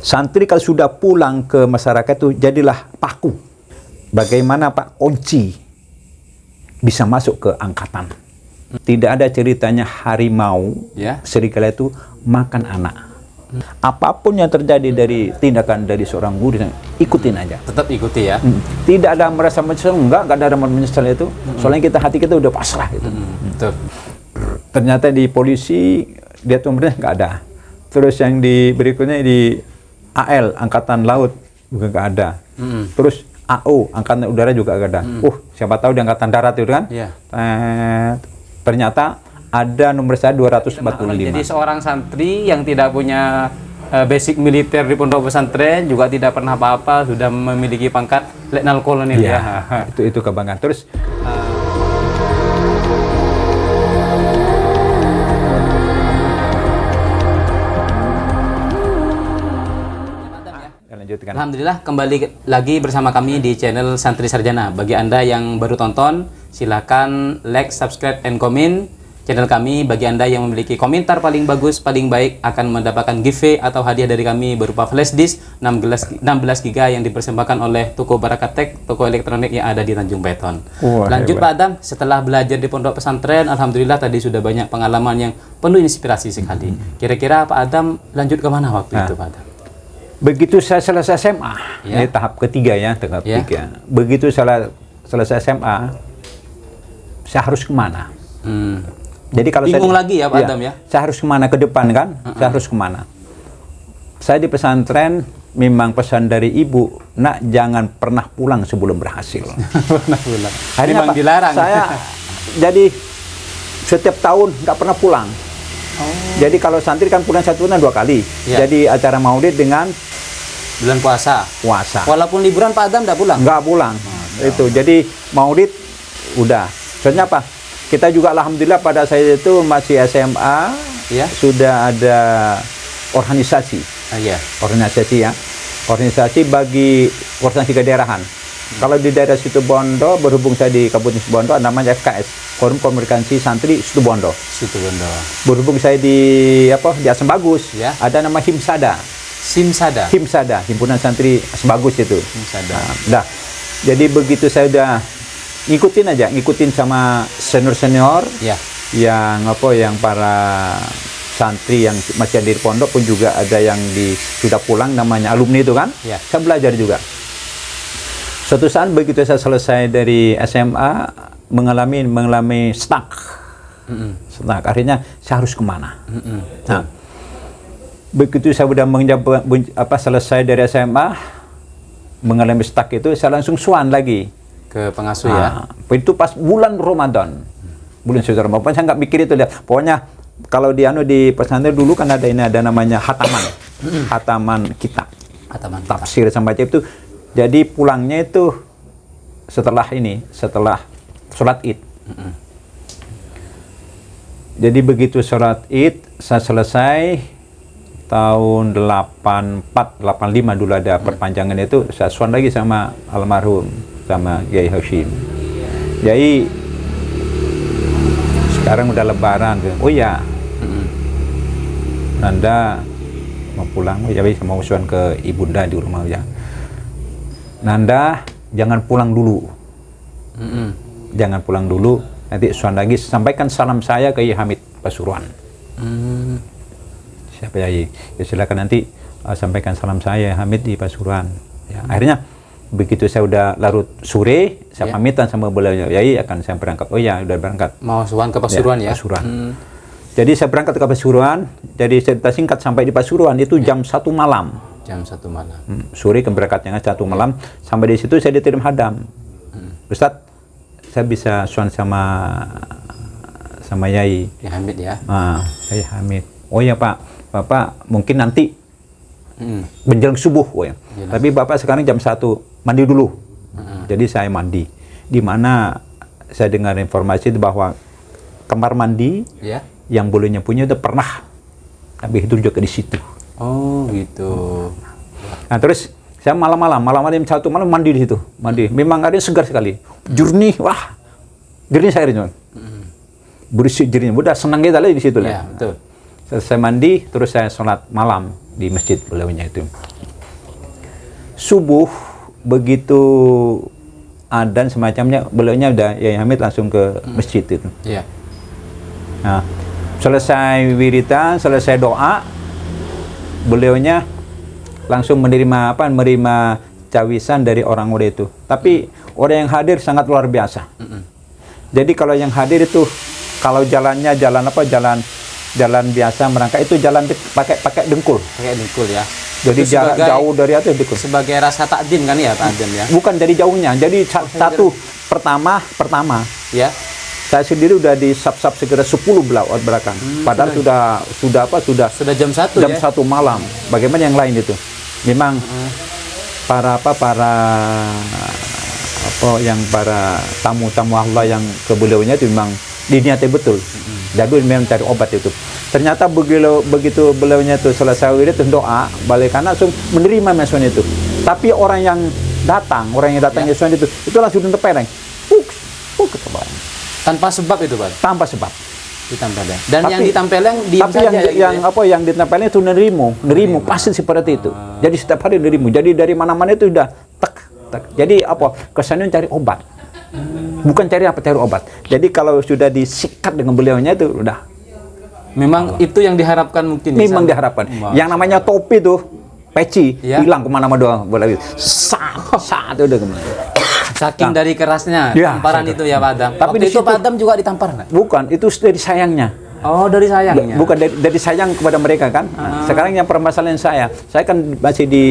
Santri kalau sudah pulang ke masyarakat itu jadilah paku. Bagaimana Pak kunci bisa masuk ke angkatan. Tidak ada ceritanya harimau serigala itu makan anak. Apapun yang terjadi dari tindakan dari seorang guru, ikutin aja. Tetap ikuti ya. Tidak ada merasa menyesal, enggak ada menyesal itu. Soalnya hati kita udah pasrah gitu. Betul. Ternyata di polisi dia tuh nggak ada. Terus yang di berikutnya di AL Angkatan Laut juga nggak ada. Terus AO Angkatan Udara juga nggak ada. Siapa tahu di Angkatan Darat itu kan? Ternyata ada nomor saya 245. Jadi seorang santri yang tidak punya basic militer di pondok pesantren, juga tidak pernah apa-apa, sudah memiliki pangkat Letnan Kolonel ya. Itu kebanggaan. Terus lanjutkan. Alhamdulillah kembali lagi bersama kami di channel Santri Sarjana. Bagi Anda yang baru tonton, silakan like, subscribe, and comment channel kami. Bagi Anda yang memiliki komentar paling bagus, paling baik akan mendapatkan giveaway atau hadiah dari kami berupa flash disk 16 GB yang dipersembahkan oleh Toko Barakat Tech, toko elektronik yang ada di Tanjung Beton. Lanjut Pak Adam, setelah belajar di pondok pesantren, alhamdulillah tadi sudah banyak pengalaman yang penuh inspirasi sekali. Kira-kira Pak Adam lanjut ke mana waktu itu Pak Adam? Begitu saya selesai SMA, ini tahap ketiga ya, tahap ketiga. Begitu selesai SMA, saya harus kemana? Jadi kalau bingung lagi ya Pak Adam ya? Saya harus kemana ke depan kan? Saya harus kemana? Saya di pesantren memang pesan dari ibu, nak jangan pernah pulang sebelum berhasil. Pernah pulang. Akhirnya memang dilarang. Saya jadi setiap tahun nggak pernah pulang. Jadi kalau santri kan pulang 1 bulan 2 kali. Jadi acara maulid dengan bulan puasa. Walaupun liburan Pak Adam nggak pulang? Nggak pulang. Itu. Jadi maulid udah. Soalnya apa? Kita juga alhamdulillah pada saat itu masih SMA, sudah ada organisasi. Organisasi bagi organisasi kedaerahan. Kalau di daerah Situbondo, berhubung saya di Kabupaten Situbondo, namanya FKS, Forum Komunikasi Santri Situbondo. Berhubung saya di Asam Bagus, ada nama Himsada. Himsada, Himpunan Santri Asam Bagus itu. Jadi begitu saya udah ngikutin sama senior yang para santri yang masih ada di pondok pun juga ada yang sudah pulang, namanya alumni itu kan. Saya belajar juga. Suatu saat begitu saya selesai dari SMA mengalami stuck. Akhirnya saya harus kemana? Nah, begitu saya sudah selesai dari SMA mengalami stuck itu, saya langsung suan lagi ke pengasuh itu pas bulan Ramadan. Bulan suci Ramadan, saya nggak mikir itu, lihat. Pokoknya kalau di pesantren dulu kan ada namanya hataman. Hataman kitab. Tafsir sama baca itu. Jadi pulangnya itu setelah sholat Id. Jadi begitu sholat Id, saya selesai tahun 84, 85 dulu ada perpanjangan itu, saya suan lagi sama almarhum, sama Kiai Hashim. Jadi sekarang udah lebaran, Nanda mau pulang, mau suan ke ibunda di rumah ya. Nanda jangan pulang dulu. Jangan pulang dulu, nanti suan lagi, sampaikan salam saya ke Kiai Hamid Pasuruan. Siapa ya? Silakan nanti sampaikan salam saya Hamid di Pasuruan. Akhirnya begitu saya udah larut sore, saya pamitan sama beliau, Yai akan saya berangkat. Udah berangkat. Mau suan ke Pasuruan ya? Pasuruan. Jadi saya berangkat ke Pasuruan. Jadi cerita singkat, sampai di Pasuruan itu jam 1 malam. Jam 1 malam. Sore keberangkatnya 1 malam. Sampai di situ saya diterima hadam. Ustadz, saya bisa suan sama Yai. Yai Hamid ya? Yai Hamid. Oh ya Pak, Bapak mungkin nanti menjelang subuh. Tapi Bapak sekarang jam 1 mandi dulu. Jadi saya mandi. Di mana saya dengar informasi bahwa kamar mandi yang bolehnya punya udah pernah Nabi Khidir juga di situ. Oh gitu. Nah terus saya malam jam 1 malam mandi di situ. Memang airnya segar sekali, jernih, jernih airnya. Bersih jernih. Udah senang kita lagi di situ lah. Betul. Selesai mandi, terus saya sholat malam di masjid beliaunya itu. subuh begitu adzan semacamnya, beliaunya udah Yai Hamid langsung ke masjid itu. Iya. Nah, selesai wiridan, selesai doa, beliaunya langsung menerima cawisan dari orang-orang itu. Tapi orang yang hadir sangat luar biasa. Jadi kalau yang hadir itu, kalau jalannya jalan biasa merangkak itu jalan pakai dengkul. Pakai dengkul ya. Jadi Itu jarak sebagai- jauh dari atas dengkul. Sebagai rasa takdim kan ya, takdim ya. Bukan dari jauhnya. Jadi satu pertama Ya. saya sendiri udah di sap-sap segera 10 belakang. Padahal sudah Sudah jam 1 jam ya. 1 malam. Bagaimana yang lain itu? Memang para tamu-tamu Allah yang ke beliaunya itu memang diniati betul. Jadi memang cari obat itu. Ternyata begitu beliaunya itu selesai wirid doa, balik kanan langsung menerima meson itu. Tapi orang yang datang meson itu langsung ditempeleng. Tanpa sebab itu, Pak. Tanpa sebab. Ditampeleng. Dan Tapi- yang ditampeleng diam Tapi saja ya, gitu ya? yang ditempelnya itu nerimo, pasti seperti itu. Jadi setiap hari nerimo. Jadi dari mana-mana itu udah tek. Jadi kesannya cari obat. Bukan cari obat. Jadi kalau sudah disikat dengan beliaunya itu udah Memang itu yang diharapkan mungkin. memang misalnya. diharapkan. Wah. Yang namanya topi tuh peci Ya. hilang kemana-mana doang. Boleh saat udah kemana. Saking dari kerasnya Ya, tamparan itu ya, Pak Adam. Tapi Waktu di itu situ- Pak Adam juga ditampar nggak? Bukan, itu dari sayangnya. Oh, dari sayangnya. Bukan dari sayang kepada mereka kan. Nah, sekarang yang permasalahan saya kan masih di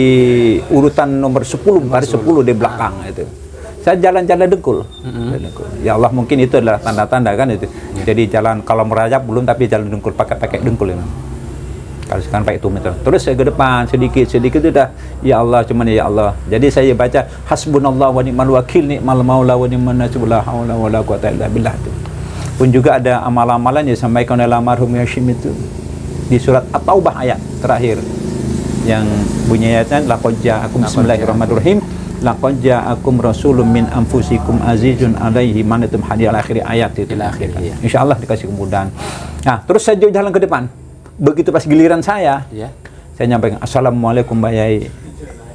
urutan nomor 10, baris 10 di belakang itu. Saya jalan-jalan dengkul. Ya Allah, mungkin itu adalah tanda-tanda kan itu. Jadi jalan kalau merayap belum, tapi jalan dengkul pakai dengkul ini. Kalau sekarang pakai tumit. Terus saya ke depan sedikit itu udah ya Allah, cuman ya Allah. Jadi saya baca hasbunallah wa ni'mal wakil, ni'mal maula wa ni'man nasir, la haula wala quwata illa billah itu. Pun juga ada amalan-amalan yang disampaikan oleh almarhum Hashim itu di surat At-Taubah ayat terakhir yang bunyi ayatnya laqad ja'akum bismillahirrahmanirrahim laqad ja'akum rasulun min anfusikum azizun alaihi ma antum hadil akhir ayat itu. Ila akhir, iya. Insyaallah dikasih kemudahan. Nah, terus saya jalan ke depan. Begitu pas giliran saya nyampaikan assalamualaikum Mbak Yai.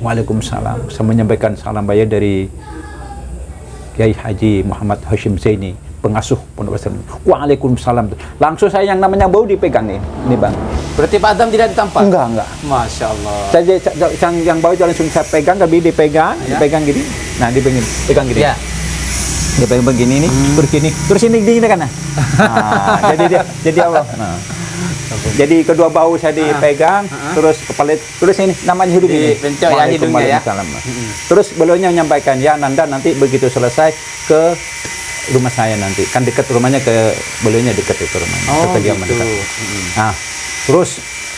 Waalaikumsalam. Saya menyampaikan salam Mbak Yai dari Kiai Haji Muhammad Hashim Zaini, pengasuh Pondok Pesantren. Waalaikumsalam. Langsung saya yang namanya bau dipegang nih Bang. Berarti Pak Adam tidak ditampar? Enggak. Masya Allah. Saya yang bau langsung saya pegang, tapi dipegang gini. Nah, pegang gini. Ya. Dia pegang begini nih, terus ini gini kan. Nah, jadi Allah. Nah. Jadi kedua bau saya dipegang, terus kepala, terus ini namanya hidung ini. Dipencok ya hidungnya ya. Terus beliaunya menyampaikan, ya Nanda nanti begitu selesai ke rumah saya nanti. Kan dekat rumahnya ke beliaunya dekat itu rumahnya. Oh, Kediaman gitu. dekat. Nah, terus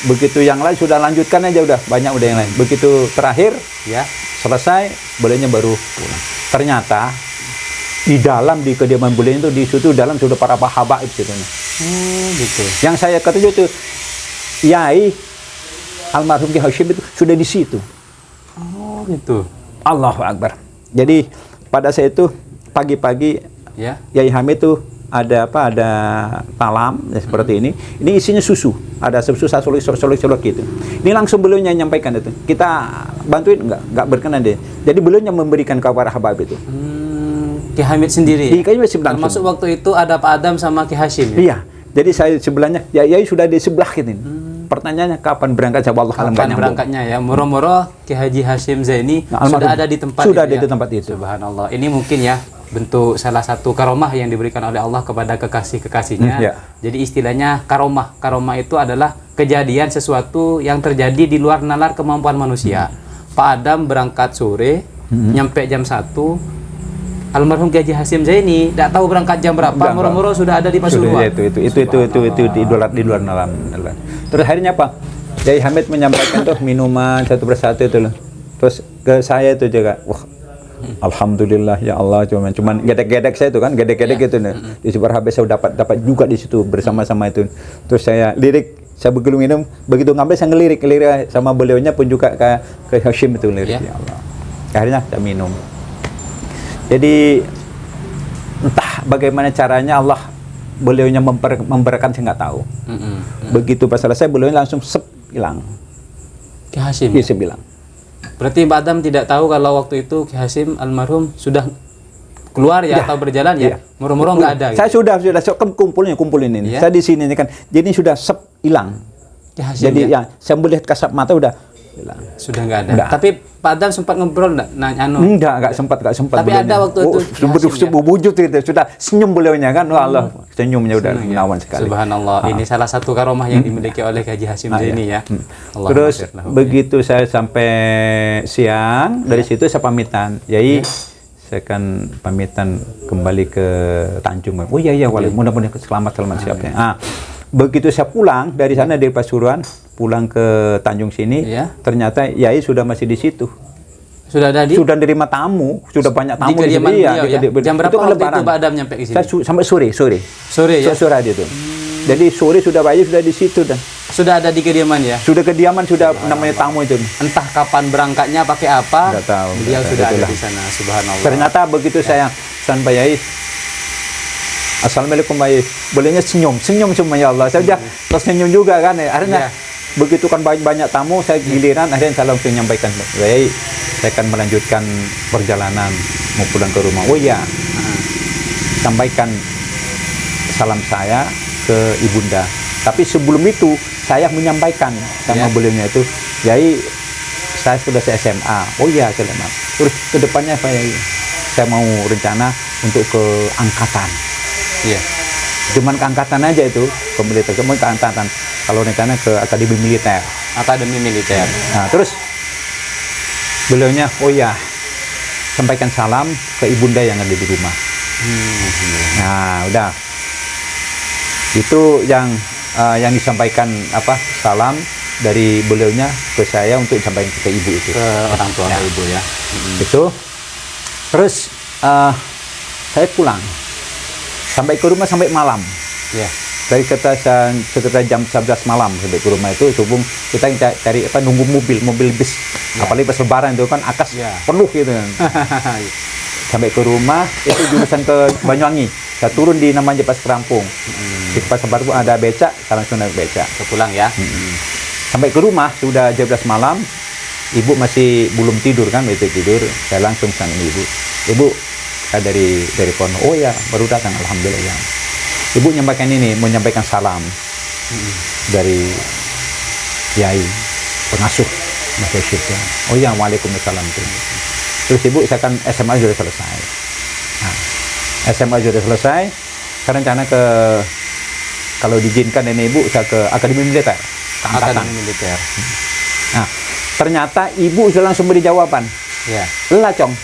begitu yang lain sudah lanjutkan aja udah banyak udah yang lain. Begitu terakhir Ya. selesai beliaunya baru pulang. Ternyata di dalam di kediaman beliau itu di situ dalam sudah para habaib situ. Gitu. Yang saya ketujuh itu Yai almarhum Kiai Hashim itu sudah di situ. Oh, gitu. Allahu Akbar. Jadi pada saat itu pagi-pagi Ya. Yai Hamid itu ada talam ya, seperti ini. Ini isinya susu. Ada susu solok gitu. Ini langsung beliaunya nyampaikan itu. Kita bantuin enggak berkenan deh. Jadi beliaunya memberikan kepada habaib itu. Ki Hamid sendiri. Di kayaknya sebelah Termasuk waktu itu ada Pak Adam sama Ki Hashim. Ya? Iya. Jadi saya sebelahnya, Yai sudah di sebelah ini. Pertanyaannya kapan berangkat? Saya Allah alam Kapan berangkatnya ya? Moro-moro Ki Haji Hashim Zaini sudah ada di tempat sudah itu ada di tempat itu. Subhanallah. Ini mungkin ya bentuk salah satu karomah yang diberikan oleh Allah kepada kekasih-kekasihnya. Ya. Jadi istilahnya karomah. Karomah itu adalah kejadian sesuatu yang terjadi di luar nalar kemampuan manusia. Pak Adam berangkat sore, nyampe jam 1. Almarhum Kiai Haji Hashim Zaini tidak tahu berangkat jam berapa, moro-moro sudah ada di Pasuruan. Itu di luar nalar. Terus akhirnya apa? Kiai Hamid menyampaikan tuh minuman satu persatu itu loh. Terus ke saya itu juga, wah, alhamdulillah ya Allah, cuman gedek-gedek saya itu kan, gedek-gedek itu nih. Di Super habis saya dapat juga di situ bersama-sama itu. Terus saya begitu minum, begitu ngambil saya ngelirik sama beliaunya pun juga ke Hashim itu lirik ya Allah. Akhirnya saya minum. Jadi entah bagaimana caranya Allah beliaunya memberkakan saya nggak tahu. Begitu pas selesai beliau langsung hilang. Ki Hashim. Bisa bilang. Berarti Pak Adam tidak tahu kalau waktu itu Ki Hasim almarhum sudah keluar ya, atau berjalan ya? Murung-murung nggak ada. Saya sudah kumpulin ini. Iya. Saya di sini ini kan. Jadi sudah hilang. Ki Hasim, Jadi ya? saya melihat kasat mata udah hilang. Sudah nggak ada. Nggak. Tapi Pak Adam sempat ngobrol nggak? Enggak sempat. Tapi ada waktu itu Ki Hasim, ya? Wujud itu sudah senyum beliaunya kan. Wah Allah, senyumnya udah menawan sekali. Subhanallah. Ini salah satu karomah yang dimiliki oleh Haji Hasim Zaini ya. Allah Terus maghfirlahu. begitu saya sampai siang, dari situ saya pamitan. Yai, saya kan pamitan kembali ke Tanjung. Oh iya wali, mudah-mudahan selamat siapnya. Begitu saya pulang dari sana dari Pasuruan, pulang ke Tanjung sini, ternyata Yai sudah masih di situ. Sudah ada Sudah nerima tamu, sudah banyak tamu di kediaman sini, beliau ya. Jam berapa itu kan waktu lebaran. itu Pak Adam nyampe ke sini? Saya sampai sore ya. sore aja tuh. Jadi sore sudah Bayi sudah di situ dan sudah ada di kediaman ya. sudah kediaman, sudah namanya tamu itu. Entah kapan berangkatnya pakai apa. Nggak tahu. Beliau sudah ada Itulah. di sana. Subhanallah. Ternyata begitu saya pesan Pak Yai, Assalamualaikum Pak Yai, bolehnya senyum semua ya Allah. Saya tersenyum juga kan ya. Akhirnya begitu kan banyak tamu, saya giliran akhirnya saya langsung menyampaikan Pak Yai, saya akan melanjutkan perjalanan mau pulang ke rumah. Oh iya, sampaikan salam saya ke ibunda. Tapi sebelum itu saya menyampaikan sama beliaunya itu, Yai, saya sudah SMA. Oh iya, selamat. Terus ke depannya Pak Yai, saya mau rencana untuk ke angkatan. Iya. Cuman ke angkatan aja itu, ke militer, cuma ke angkatan. Kalau rencana ke akademi militer. Akademi militer. Nah, terus beliaunya, oh iya, sampaikan salam ke ibunda yang ada di rumah. Nah, udah. Itu yang disampaikan salam dari beliaunya ke saya untuk disampaikan ke ibu itu. Ke orang tua ke ibu ya. Itu. Terus saya pulang. Sampai ke rumah sampai malam. Ya. Dari sekitar jam 11 malam sampai ke rumah itu subuh kita cari nunggu mobil bis. Apalagi pas lebaran itu kan akas penuh gitu kan. Sampai ke rumah itu jurusan ke Banyuwangi. Saya turun di namanya pas Kerampung. Di pas Sebarbu ada becak, saya langsung naik becak. Pulang ya. Sampai ke rumah sudah jam 11 malam. Ibu masih belum tidur kan, begitu tidur. Saya langsung sama ibu. Ibu, saya dari Pondok. Oh ya, baru datang, alhamdulillah ya. Ibu mau menyampaikan salam dari Yai pengasuh Mas Syekh. Oh ya, waalaikumsalam. Terus ibu, saya kan SMA sudah selesai. Nah, SMA sudah selesai. Saya rencana kalau diizinkan ini ibu, saya ke akademi militer. Akademi militer. Nah, ternyata ibu sudah langsung beri jawaban. Ya. Lah cong.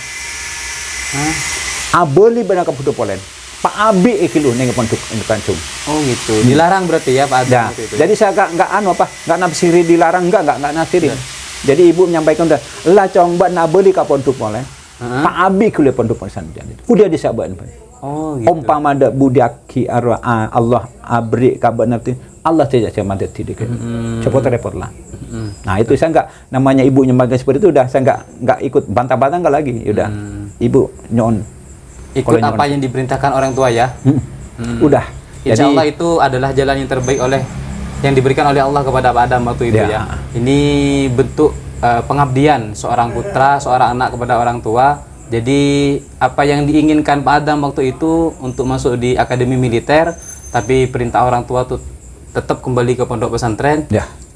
Abeli benar ke Putu Polen. Pak Abi ikilu neng pondok Tanjung. Oh gitu. Dilarang berarti ya Pak Adam Ya. waktu itu. Jadi saya nggak nafsiri dilarang enggak nafsirin. Jadi ibu menyampaikan udah lah cong mbak nabeli ke pondok Polen. Pak Abi kuliah pondok Polen sana. Udah disabain Pak. Oh gitu. Umpama ada budaki arwah Allah abri kabar nanti Allah tidak saya mandat tidak. Cepot repot lah. Nah itu saya nggak, namanya ibu nyembahkan seperti itu udah saya nggak ikut bantah-bantah nggak lagi. Udah ibu nyon ikut apa yang diperintahkan orang tua ya. Udah. Insya Allah itu adalah jalan yang terbaik yang diberikan oleh Allah kepada Pak Adam waktu itu ya. Ini bentuk pengabdian seorang putra, seorang anak kepada orang tua. Jadi apa yang diinginkan Pak Adam waktu itu untuk masuk di akademi militer, tapi perintah orang tua tuh tetap kembali ke pondok pesantren.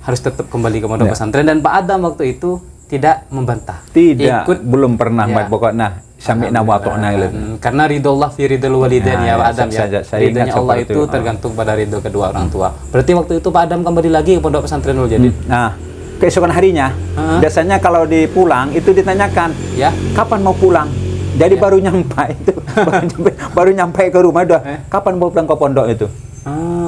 Harus tetap kembali ke pondok pesantren, dan Pak Adam waktu itu tidak membantah. Tidak, belum pernah pokoknya sampai nawatokna karena ridho Allah fi ridhul walidain ya Pak Adam ya. Ridhonya Allah itu tergantung pada ridho kedua orang tua. Berarti waktu itu Pak Adam kembali lagi ke pondok pesantren Nurul Jadid. Nah, keesokan harinya biasanya kalau dipulang itu ditanyakan, ya, kapan mau pulang? Jadi baru nyampe itu, baru nyampe ke rumah udah, kapan mau pulang ke pondok itu?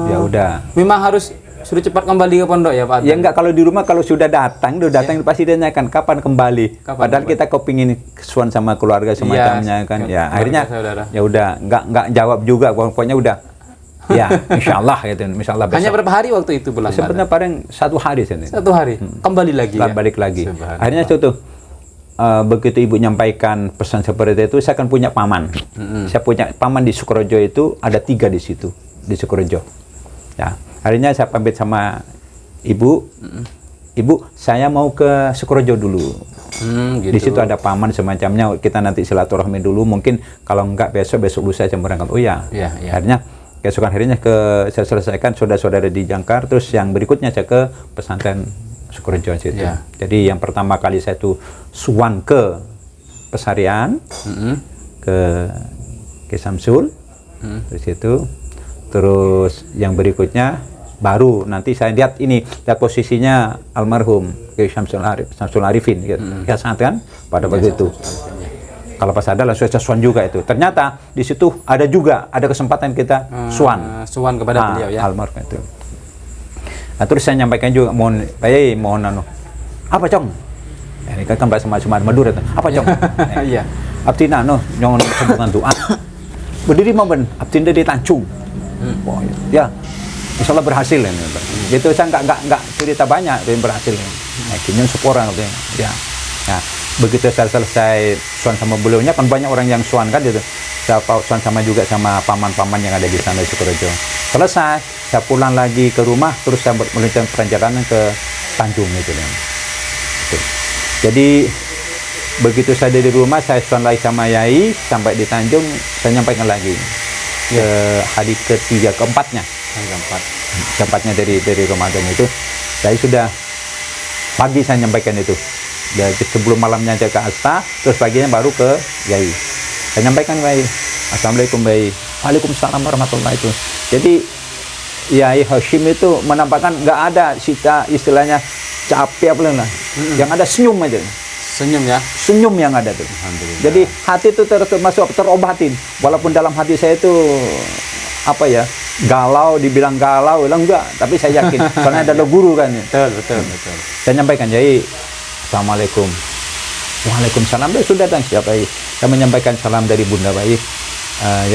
Ya udah. Memang harus sudah cepat kembali ke pondok ya Pak Adam? Ya enggak, kalau di rumah kalau sudah datang pasti ditanyakan kapan kembali. Padahal kita kepingin kesuan sama keluarga semacamnya kan. Ya akhirnya ya udah nggak jawab juga, pokoknya udah. Ya, insya Allah gitu, insya Allah besok. Hanya berapa hari waktu itu pulang? Sebenarnya paling 1 hari sini. 1 hari, kembali lagi. Balik lagi. Akhirnya itu begitu ibu nyampaikan pesan seperti itu, saya kan punya paman. Saya punya paman di Sukorojo itu ada 3 di situ di Sukorojo. Ya, akhirnya saya pamit sama ibu. Ibu, saya mau ke Sukorojo dulu. Gitu. Di situ ada paman semacamnya, kita nanti silaturahmi dulu, mungkin kalau enggak besok lusa saya berangkat. Oh ya, Iya, iya. akhirnya keesokan harinya saya selesaikan saudara-saudara di Jangkar, terus yang berikutnya saya ke pesantren Sukorejo situ. Ya. Jadi yang pertama kali saya tuh suan ke Pesarian, ke Samsul, terus itu, terus yang berikutnya baru nanti saya lihat posisinya almarhum Kiai Syamsul Arifin, ya sangat kan pada waktu itu. Kalau pas ada langsung saya suan juga itu. Ternyata di situ ada kesempatan kita suan kepada beliau ya. almarhum itu. Nah, terus saya nyampaikan juga mohon apa cong? Ini kan bahasa Madura itu. Apa cong? Iya. Abdi nyon hubungan doa. Berdiri mau abdi dari Tanjung. Oh, ya. Insya Allah berhasil ini. Itu saya nggak cerita banyak, tapi berhasil. Akhirnya seorang ya. Nah, begitu saya selesai suan sama beliaunya, kan banyak orang yang suan kan gitu. Saya suan sama juga sama paman-paman yang ada di sana di Sukorejo. Selesai, saya pulang lagi ke rumah, terus saya melanjutkan perjalanan ke Tanjung itu. Jadi begitu saya dari rumah, saya suan lagi sama Yai, sampai di Tanjung, saya nyampaikan lagi ke hari ketiga, keempatnya dari Ramadan itu, saya sudah pagi saya nyampaikan itu. Dan sebelum malamnya aja ke Asta, terus paginya baru ke Yai. Saya nyampaikan Yai, Assalamualaikum Yai. Waalaikumsalam warahmatullahi wabarakatuh. Jadi Yai Hashim itu menampakkan nggak ada istilahnya capek apa lah. Yang ada senyum aja. Senyum ya. Senyum yang ada tuh. Jadi hati itu termasuk terobatin. Walaupun dalam hati saya itu galau, dibilang galau, enggak. Tapi saya yakin, karena ada guru kan. Betul. Saya nyampaikan, Yai, Assalamualaikum. Waalaikumsalam. Sudah dan siapa Yai? Saya menyampaikan salam dari Bunda Yai.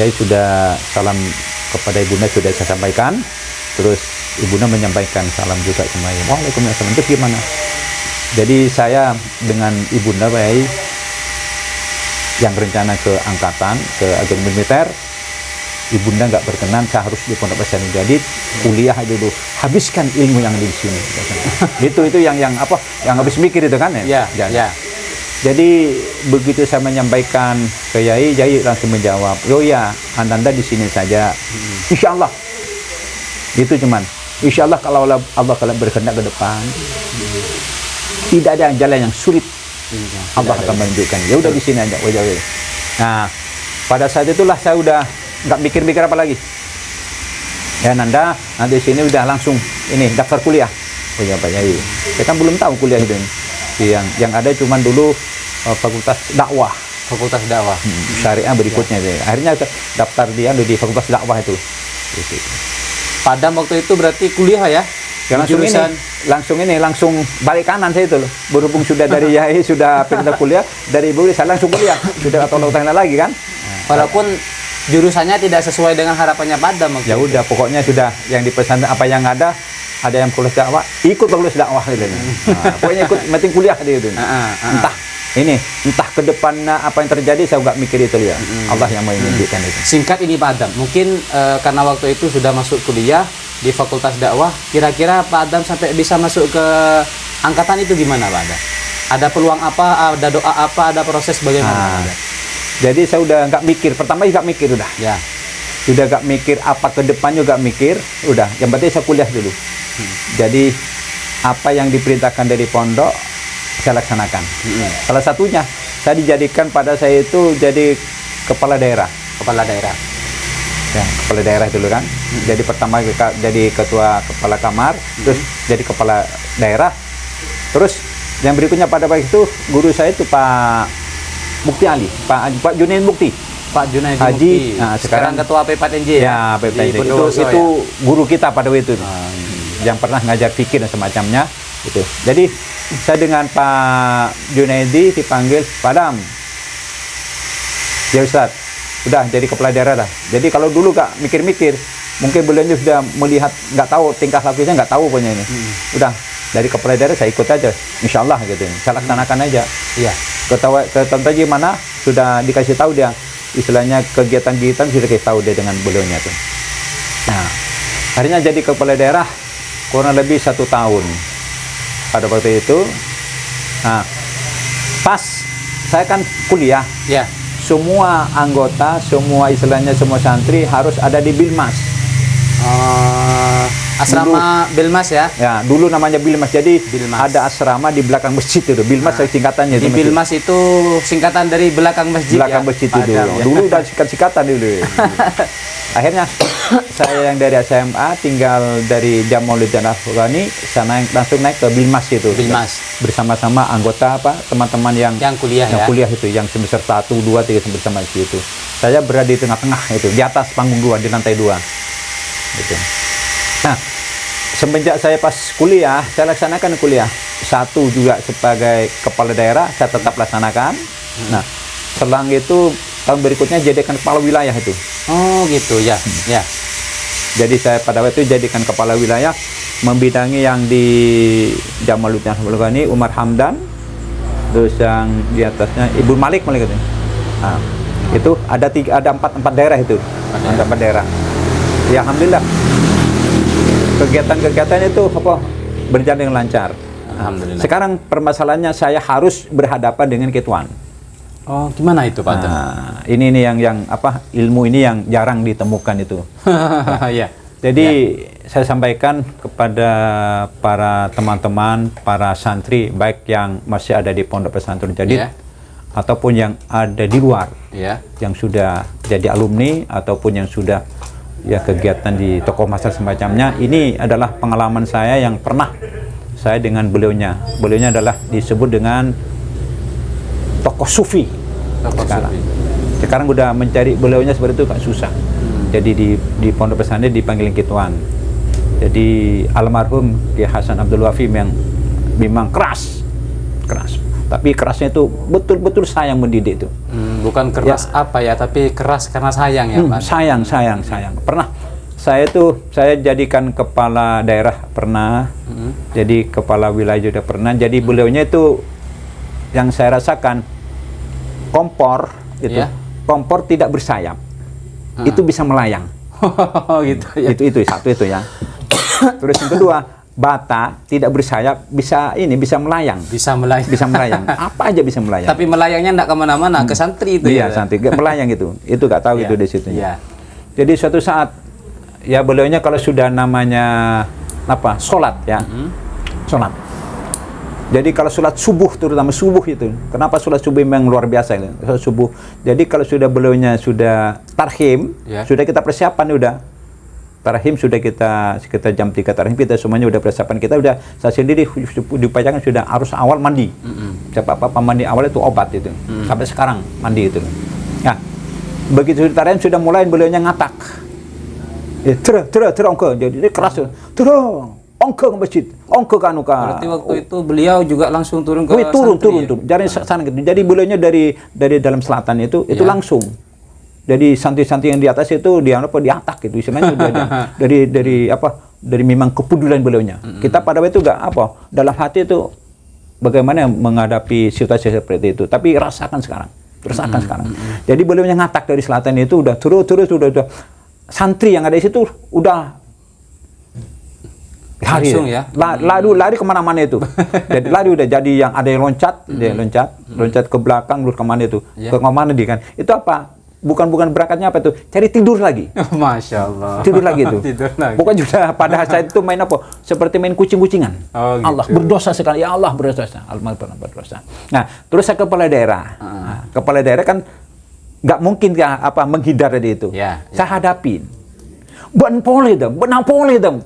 Yai sudah salam kepada Ibunda sudah saya sampaikan. Terus Ibunda menyampaikan salam juga sama Yai. Waalaikumsalam. Itu gimana? Jadi saya dengan Ibunda Yai yang rencana ke angkatan, ke akademi militer, Ibunda nggak berkenan, saya harus di Pondok Pesantren. Jadi kuliah dulu, habiskan ilmu yang di sini. itu yang habis mikir itu kan ya. Ya. Jadi begitu saya menyampaikan ke Yai, Yai langsung menjawab, oh ya, anda di sini saja. Insya Allah. Itu cuman. Insya Allah kalau Allah berkehendak ke depan, tidak ada jalan yang sulit. Allah akan menunjukkan. Ya udah di sini aja. Nah, pada saat itulah saya udah nggak mikir-mikir apa lagi. Ya nanti di sini udah langsung ini daftar kuliah. Oh ya Pak Yai. Saya kan belum tahu kuliah itu. Yang ada cuman dulu fakultas dakwah. Syariah berikutnya. Akhirnya daftar dia di fakultas dakwah itu. Padam waktu itu berarti kuliah ya? Ya, langsung balik kanan saya itu loh. Berhubung sudah dari Yai sudah pindah kuliah, dari Ibu saya langsung kuliah. Sudah atau lain lagi kan? Walaupun jurusannya tidak sesuai dengan harapannya Padam. Ya udah, pokoknya sudah yang dipesan apa yang ada yang kuliah dakwah, ikut lulus dakwah gitu. Pokoknya ikut penting kuliah gitu. Entah ke depannya apa yang terjadi saya nggak mikir itu ya. Allah yang mau menunjukkan itu. Singkat ini Pak Adam, mungkin karena waktu itu sudah masuk kuliah di Fakultas Dakwah, kira-kira Pak Adam sampai bisa masuk ke angkatan itu gimana Pak Adam? Ada peluang apa, ada doa apa, ada proses bagaimana? Jadi saya udah nggak mikir, pertama nggak mikir udah. Ya. Sudah nggak mikir apa ke depan juga mikir, udah. Yang penting saya kuliah dulu. Jadi apa yang diperintahkan dari pondok saya laksanakan. Salah satunya saya dijadikan pada saya itu jadi kepala daerah. Ya, kepala daerah dulu kan. Jadi pertama jadi ketua kepala kamar, terus jadi kepala daerah. Terus yang berikutnya pada waktu itu guru saya itu Pak Mukti Ali, Pak Junaid Mukti. Pak Junaid Haji. Mukti. Nah, sekarang ketua P4NJ ya. P4NJ. Itu guru kita pada waktu itu. Yang pernah ngajar fikir dan semacamnya itu. Jadi saya dengan Pak Junaidi dipanggil Padam. Ya Ustaz, udah jadi kepala daerah dah. Jadi kalau dulu gak mikir-mikir, mungkin beliau sudah melihat, nggak tahu tingkah lakunya, nggak tahu punya ini. Udah dari kepala daerah saya ikut aja, insya Allah gitu. Saya laksanakan aja. Iya. Ketawa gimana sudah dikasih tahu dia, istilahnya kegiatan-kegiatan sudah dikasih tahu dia dengan beliaunya tuh. Nah, akhirnya jadi kepala daerah kurang lebih 1 tahun pada waktu itu. Nah, Pas saya kan kuliah, Ya. semua anggota, semua istilahnya semua santri harus ada di Bilmas. Asrama Bilmas ya. Ya, dulu namanya Bilmas. Jadi Bilmas. ada asrama di belakang masjid itu. Bilmas singkatannya Di itu. masjid. Bilmas itu singkatan dari belakang masjid Belakang ya. masjid itu. Padang, ya. Dulu udah singkatan dulu. Akhirnya saya yang dari SMA tinggal dari Jamaluddin Afghani, sana langsung naik ke Bilmas itu. Bilmas. Bersama-sama anggota teman-teman yang kuliah yang ya. kuliah itu, yang semester 1, 2, 3 bersama itu. Saya berada di tengah-tengah itu, di atas panggung 2, di lantai 2. Gitu. Nah, semenjak saya pas kuliah, saya laksanakan kuliah. Satu juga sebagai kepala daerah, saya tetap laksanakan. Nah, selang itu tahun berikutnya jadikan kepala wilayah itu. Oh gitu ya. Ya. Jadi saya pada waktu itu jadikan kepala wilayah, membidangi yang di Jamaluddin Afghani, Umar Hamdan, terus yang di atasnya Ibu Malik itu. Nah, itu ada empat daerah itu, ada 4 daerah. Ya alhamdulillah kegiatan-kegiatan itu berjalan dengan lancar. Alhamdulillah. Sekarang permasalahannya saya harus berhadapan dengan Ketuaan. Oh gimana itu Pak? Nah, ini yang ilmu ini yang jarang ditemukan itu. Ya. Jadi saya sampaikan kepada para teman-teman, para santri baik yang masih ada di Pondok Pesantren Jadid ataupun yang ada di luar, yang sudah jadi alumni ataupun yang sudah kegiatan di tokoh masyarakat semacamnya. Ini adalah pengalaman saya yang pernah saya dengan beliaunya. Beliaunya adalah disebut dengan tokoh sufi. Sekarang udah mencari beliaunya seperti itu Kak susah. Jadi di Pondok Pesantren dipanggil Ketuaan. Jadi almarhum Kiai Hasan Abdul Wafim yang memang keras. Tapi kerasnya itu betul-betul sayang mendidik itu. Bukan keras tapi keras karena sayang ya Pak. Sayang. Pernah saya jadikan kepala daerah pernah. Jadi kepala wilayah juga pernah. Jadi beliaunya itu yang saya rasakan kompor itu. Kompor tidak bersayap. Itu bisa melayang. Gitu ya. Itu satu itu ya. Terus yang kedua, bata tidak bersayap bisa melayang. Bisa melayang. Apa aja bisa melayang. Tapi melayangnya enggak kemana-mana, ke santri itu ya. Iya, santri melayang itu gak tahu itu di situ. Jadi suatu saat ya beliaunya kalau sudah namanya sholat ya. Sholat. Jadi kalau sholat subuh, terutama subuh itu, kenapa sholat subuh memang luar biasa itu? Sholat subuh. Jadi kalau sudah beliaunya sudah tarhim, sudah kita persiapan udah. Tarhim sudah kita sekitar jam 3 tarhim kita semuanya udah persiapan, kita udah saya sendiri diupayakan sudah harus awal mandi. Siapa mandi awal itu obat itu. Sampai sekarang mandi itu. Nah, begitu tarhim sudah mulai beliaunya ngatak. Ongke. Jadi keras. Ongke ke masjid, ongke ke anuka. Berarti waktu itu beliau juga langsung turun ke turun. Jadi sana gitu. Jadi beliaunya dari dalam selatan itu langsung. Jadi santri-santri yang di atas itu diatak gitu. Istilahnya dari memang kepedulian beliaunya. Kita pada waktu itu dalam hati itu bagaimana menghadapi situasi seperti itu. Tapi rasakan sekarang. Jadi beliaunya ngatak dari selatan itu udah terus udah santri yang ada di situ udah langsung ya. Lari kemana-mana itu. Jadi lari udah jadi yang ada yang loncat ke belakang, lurus kemana itu, ke kemana dia kan. Itu apa? Bukan berangkatnya apa itu? Cari tidur lagi. Masya Allah. Tidur lagi itu. Bukan juga pada saat itu main apa? Seperti main kucing-kucingan. Oh, gitu. Allah berdosa sekali. Ya Allah berdosa. Allah berdosa. Nah, terus saya kepala daerah. Nah, kepala daerah kan nggak mungkin menghindar dari itu. Saya hadapin. Benapole dong,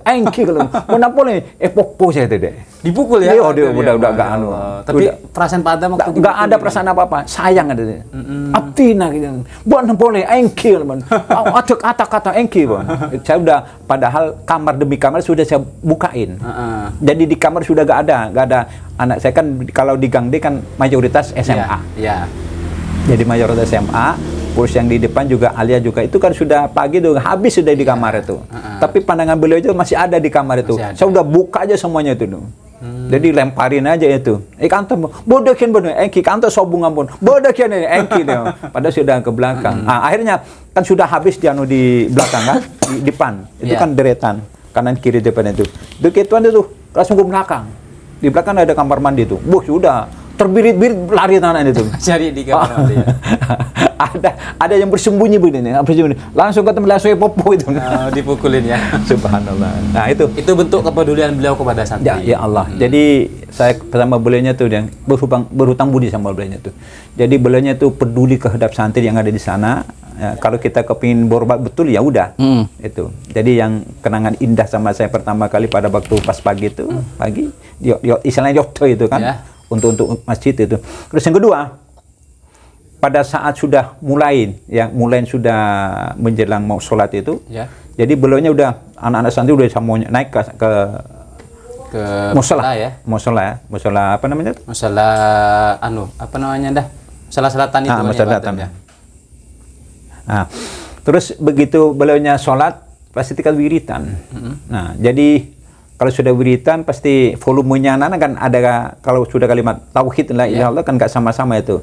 engki kalau benapole, popo saya itu deh. Dipukul ya? Dia udah nggak anu. Tapi perasaan Pak Adam waktu nggak ada perasaan apa-apa, sayang ada deh. Abtina gitu, benapole, engki ada kata-kata engki Saya udah, padahal kamar demi kamar sudah saya bukain. Jadi di kamar sudah nggak ada anak saya kan kalau di Gang D kan mayoritas SMA. Jadi mayoritas SMA. Terus yang di depan juga Alia juga itu kan sudah pagi tuh habis sudah di kamar itu. Tapi pandangan beliau itu masih ada di kamar itu. Saya udah buka aja semuanya itu. Jadi lemparin aja itu. Kantor bodohin engki kantor sobung ampun. Bodohin engki deh. Padahal sudah ke belakang. Akhirnya kan sudah habis di belakang kan di depan. Itu kan deretan kanan kiri depan itu. Begitu itu langsung ke belakang. Di belakang ada kamar mandi itu. Sudah terbirit-birit lari tangan itu. Cari di kamar mandi ya. ada yang bersembunyi begini, langsung ketemu langsung popo itu. Dipukulin ya. Subhanallah. Nah itu bentuk kepedulian beliau kepada santri. Ya Allah. Jadi saya pertama beliaunya tuh yang berhutang budi sama beliaunya tuh. Jadi beliaunya tuh peduli terhadap santri yang ada di sana. Ya, kalau kita kepingin berobat betul ya udah. Itu. Jadi yang kenangan indah sama saya pertama kali pada waktu pas pagi itu, pagi istilahnya yokto itu kan. Ya. Untuk masjid itu. Terus yang kedua, pada saat sudah mulai sudah menjelang mau sholat itu, ya. Jadi beliaunya udah anak-anak santri udah mau naik ke musola ya, musola apa namanya? Musola apa namanya dah? Musola selatan itu selatan ya. Nah, terus begitu beliaunya sholat pasti tinggal wiritan. Nah, jadi kalau sudah wiritan pasti volumenya kan ada, kalau sudah kalimat tauhid la ilaha illallah kan nggak sama-sama itu.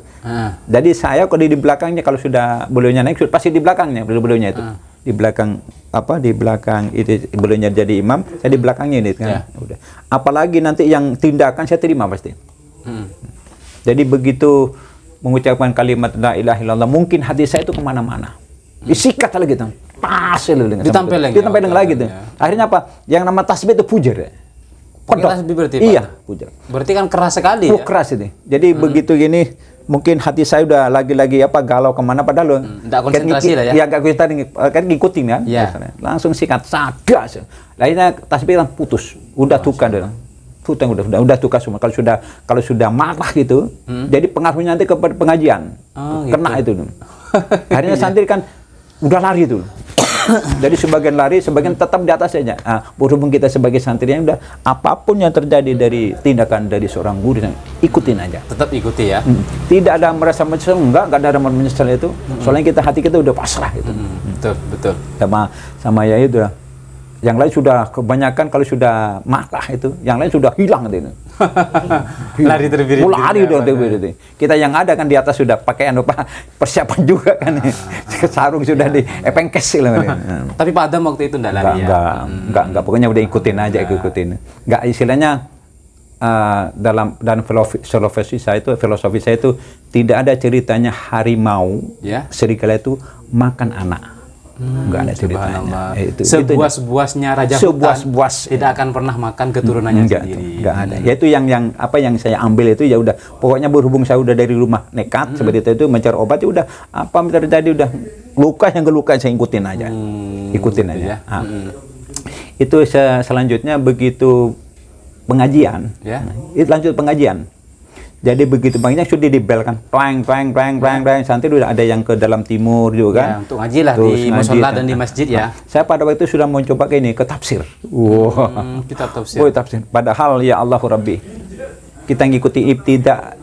Jadi saya kalau di belakangnya kalau sudah beliaunya naik pasti di belakangnya beliaunya itu. Di belakang itu beliaunya jadi imam, saya di belakangnya ini kan. Udah. Apalagi nanti yang tindakan saya terima pasti. Jadi begitu mengucapkan kalimat la ilaha illallah mungkin hati saya itu kemana-mana. Disikat lagi tuh. Pas ditampilin lagi tuh. Akhirnya apa? Yang nama tasbih itu pujar ya. Tasbih berarti Pak? Iya, pujar. Berarti kan keras sekali ya? Keras itu. Jadi begitu gini, mungkin hati saya udah lagi-lagi galau kemana padahal enggak konsentrasi lah ya. Iya, enggak konsentrasi kan ngikutin kan. Ya. Langsung sikat sagas. Akhirnya tasbih kan putus. Udah tukar deh. Udah tukar semua. Kalau sudah marah gitu, jadi pengaruhnya nanti kepada pengajian. Kena gitu. Itu. Akhirnya santri kan udah lari itu. Jadi sebagian lari, sebagian tetap di atas saja. Berhubung kita sebagai santrinya udah apapun yang terjadi dari tindakan dari seorang guru, ikutin aja. Tetap ikuti ya. Tidak ada merasa menyesal, enggak ada menyesal itu. Soalnya hati kita udah pasrah itu. Betul. Sama ya itu. Yang lain sudah kebanyakan kalau sudah marah itu, yang lain sudah hilang itu. Lari terbirit. Lari terbirit. Kita yang ada kan di atas sudah pakaian persiapan juga kan. Sarung sudah di pengkes lah. Tapi Pak Adam waktu itu enggak lari ya. Enggak, pokoknya udah ikutin aja. Enggak istilahnya dalam filosofi saya itu tidak ada ceritanya harimau serigala itu makan anak. Enggak ada ceritanya. Sebuas-buasnya raja hutan tidak akan pernah makan keturunannya sendiri. Enggak ada. Yaitu yang apa yang saya ambil itu ya udah pokoknya berhubung saya udah dari rumah nekat seperti itu mencari obat ya udah apa yang terjadi udah luka saya ikutin aja. Itu selanjutnya begitu pengajian. Itu lanjut pengajian. Jadi begitu banyak sudah dibel kan, plang, santri udah ada yang ke dalam timur juga kan. Ya, untuk ngaji lah di musola dan di masjid ya. Saya pada waktu itu sudah mau coba ke tafsir. Kitab tafsir. Tafsir. Padahal ya Allahu Rabbi, kita ngikuti ibtidak.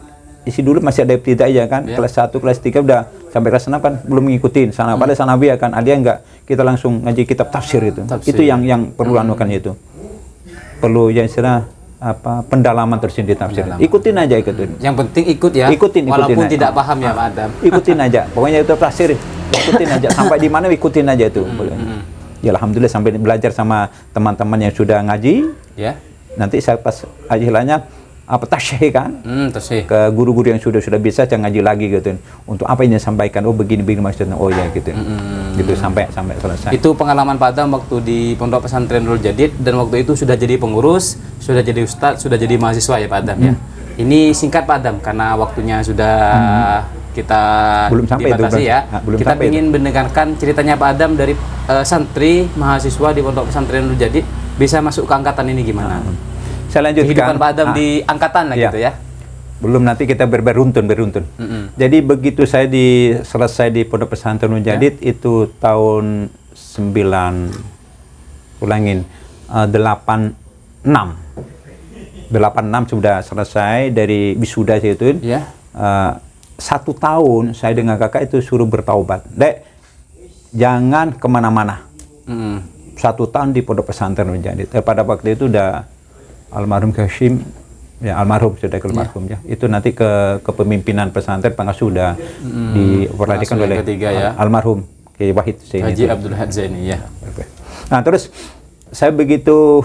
Isi dulu masih ada ibtidak ya kan, kelas 1, kelas 3 udah sampai kelas 6 kan belum ngikutin. Pada sanawiyah kan, ada enggak kita langsung ngaji kitab tafsir itu. Itu yang perlu anukan itu. Perlu yang istilah pendalaman tersendiri tafsir. Ikutin aja. Yang penting ikut ya. Ikutin walaupun aja. Tidak paham ya Pak Adam. Ikutin aja. Pokoknya itu tafsir. Ikutin aja sampai di mana ikutin aja itu. Ya alhamdulillah sampai belajar sama teman-teman yang sudah ngaji. Ya. Nanti saya pas istilahnya tasyih kan. Tasyih. Ke guru-guru yang sudah bisa jangan ngaji lagi gitu. Untuk apa yang disampaikan? Oh begini maksudnya. Oh ya gitu. Gitu sampai selesai. Itu pengalaman Pak Adam waktu di Pondok Pesantren Nurul Jadid dan waktu itu sudah jadi pengurus, sudah jadi ustadz, sudah jadi mahasiswa ya Pak Adam ya. Ini singkat Pak Adam karena waktunya sudah kita belum sampai dibatasi itu, ya. Kita ingin mendengarkan ceritanya Pak Adam dari santri mahasiswa di Pondok Pesantren Nurul Jadid bisa masuk ke angkatan ini gimana? Saya lanjutkan. Kehidupan Pak Adam di angkatan lah gitu ya. Belum, nanti kita beruntun. Jadi begitu saya selesai di Pondok Pesantren Nurul Jadid itu tahun 86 sudah selesai dari wisuda itu. 1 tahun saya dengan kakak itu suruh bertaubat. Dek, jangan kemana-mana. 1 tahun di Pondok Pesantren Nurul Jadid. Pada waktu itu udah almarhum Hashim. Ya almarhum sudah almarhum ya. Itu nanti ke kepemimpinan pesantren pengasuh sudah diperhatikan oleh almarhum Kiai Wahid Haji Abdul Had Zaini ya. Nah terus saya begitu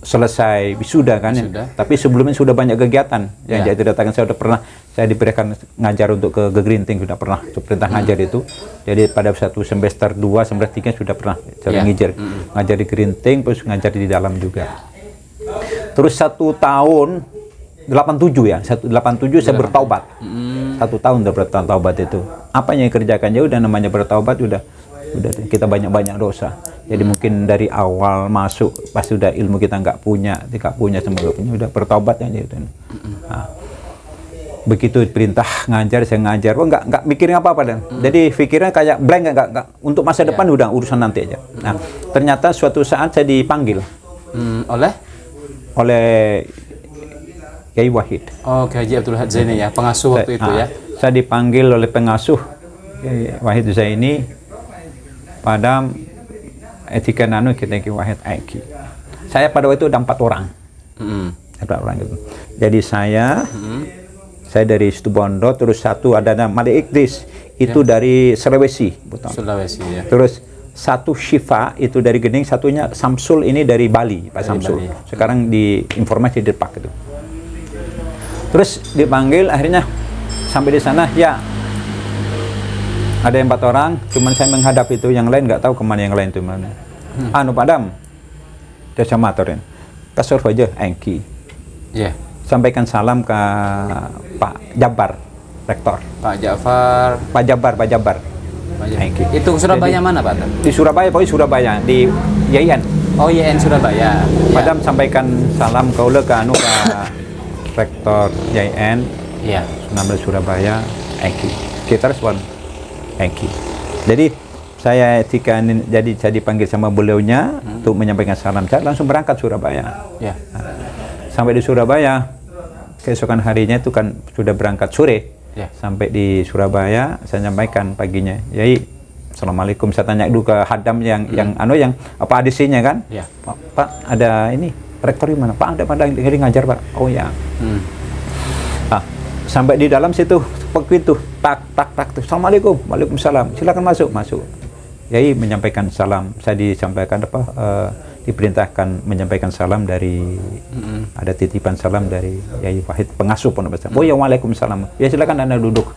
selesai wisuda kan ya. Wisuda. Tapi sebelumnya sudah banyak kegiatan yang Ya. jadi datangkan. Saya udah pernah, saya diberikan ngajar untuk ke Gerinting, sudah pernah perintah ngajar itu. Jadi pada satu semester 2, semester 3 sudah pernah saya Ya. ngajar di Gerinting, terus ngajar di dalam juga. Terus 1 tahun 87 ya, 187 saya bertaubat. 1 tahun udah bertaubat itu. Apa yang dikerjakan ya udah namanya bertaubat, udah kita banyak dosa. Jadi mungkin dari awal masuk pas sudah ilmu kita nggak punya sama nggak punya, udah bertaubat aja itu. Nah, begitu perintah ngajar, saya ngajar, nggak mikirin apa-apa dan. Jadi pikirnya kayak blank, nggak untuk masa depan udah urusan nanti aja. Nah, ternyata suatu saat saya dipanggil oleh Kiai Wahid. Oh, Kiai Haji Abdul Haq Zaini ya, pengasuh waktu itu ya. Saya dipanggil oleh pengasuh Kiai Wahid Zaini pada etika nano kita Kiai Wahid Aiki. Saya pada waktu itu ada 4 orang. 4 orang gitu. Jadi saya dari Situbondo, terus satu ada Made Idris itu dari Sulawesi, Sulawesi ya. Terus satu Syifa itu dari Gening, satunya Samsul ini dari Bali, Pak Samsul. Bali. Sekarang di informasi di Depak itu. Terus dipanggil, akhirnya sampai di sana ya ada 4 orang, cuman saya menghadap itu, yang lain nggak tahu kemana yang lain itu mana. Anu Padam, desa matorin, kasur aja Engki. Iya. Sampaikan salam ke Pak Jabar, rektor. Pak Ja'far. Pak Jabar. Engki. Itu Surabaya mana Pak? Di Surabaya, pokoknya Surabaya, di YN. Oh YN Surabaya. Padam sampaikan salam ke anu ke rektor YN. Iya. Namanya Surabaya, Engki. Kita respon Engki. Jadi saya jadi saya dipanggil sama beliaunya untuk menyampaikan salam, saya langsung berangkat Surabaya. Ya. Sampai di Surabaya, keesokan harinya itu kan sudah berangkat sore. Ya. Sampai di Surabaya, saya nyampaikan paginya, Yai, Assalamualaikum. Saya tanya dulu ke Hadam yang apa ADC-nya kan? Ya. Pak, ada ini rektor di mana? Pak, ada ngajar Pak. Oh ya. Nah, sampai di dalam situ pintu tak tuh. Assalamualaikum. Waalaikumsalam. Silakan masuk. Yai menyampaikan salam. Saya disampaikan diperintahkan menyampaikan salam dari ada titipan salam dari Yai Wahid, pengasuh Pondok Pesantren. Oh ya, waalaikumsalam. Ya silakan Anda duduk.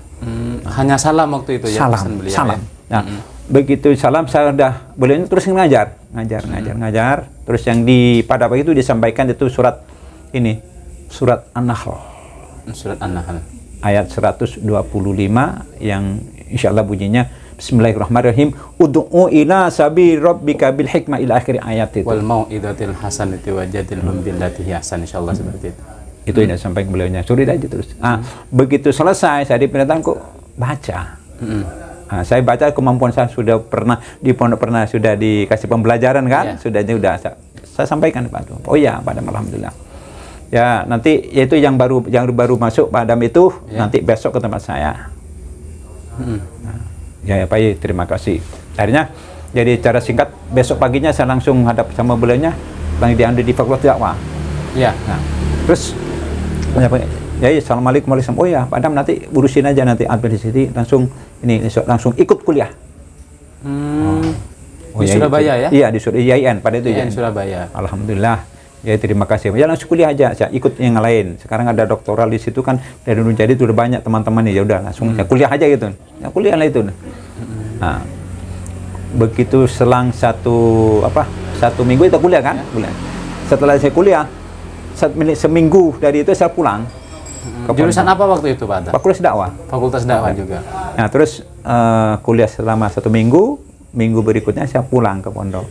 Hanya salam waktu itu ya. Salam. Ya? Nah, begitu salam saya udah boleh terus ngajar. Terus yang pada pagi itu disampaikan itu surat An-Nahl. Surat An-Nahl. Ayat 125 yang insyaallah bunyinya Bismillahirrahmanirrahim. Ud'u ila sabi rabbika bil hikmah ila akhir ayat itu. Wal mau'izatil hasanati wajadilhum billati hi ahsan, insyaallah seperti itu. Itu yang disampaikan beliaunya. Suruh aja terus. Begitu selesai saya diperintahkan kok baca. Saya baca, kemampuan saya sudah pernah di pondok, sudah dikasih pembelajaran kan? Sudah saya sampaikan Pak. Oh ya, Pak Adam, alhamdulillah. Ya, nanti yaitu yang baru masuk Pak Adam itu nanti besok ke tempat saya. Ya Pak, terima kasih. Akhirnya jadi cara singkat, besok paginya saya langsung hadap sama beliaunya, langsung diambil di Fakultas Dakwah. Ya. Nah, terus ya Assalamualaikum. Oh ya Pak Adam, nanti urusin aja nanti administrasi, langsung ikut kuliah. Di Surabaya ya? Iya, di IAIN pada itu ya. Surabaya. Alhamdulillah. Ya terima kasih. Ya langsung kuliah aja, saya ikut yang lain. Sekarang ada doktoral di situ kan, dari dulu jadi udah banyak teman-teman nih. Ya udah langsung ya kuliah aja gitu. Ya kuliah lah itu. Nah, begitu selang satu minggu itu kuliah kan? Kuliah. Setelah saya kuliah, seminggu dari itu saya pulang. Jurusan apa waktu itu Pak? Fakultas Dakwah. Fakultas Dakwah juga. Nah terus kuliah selama 1 minggu. Minggu berikutnya saya pulang ke pondok.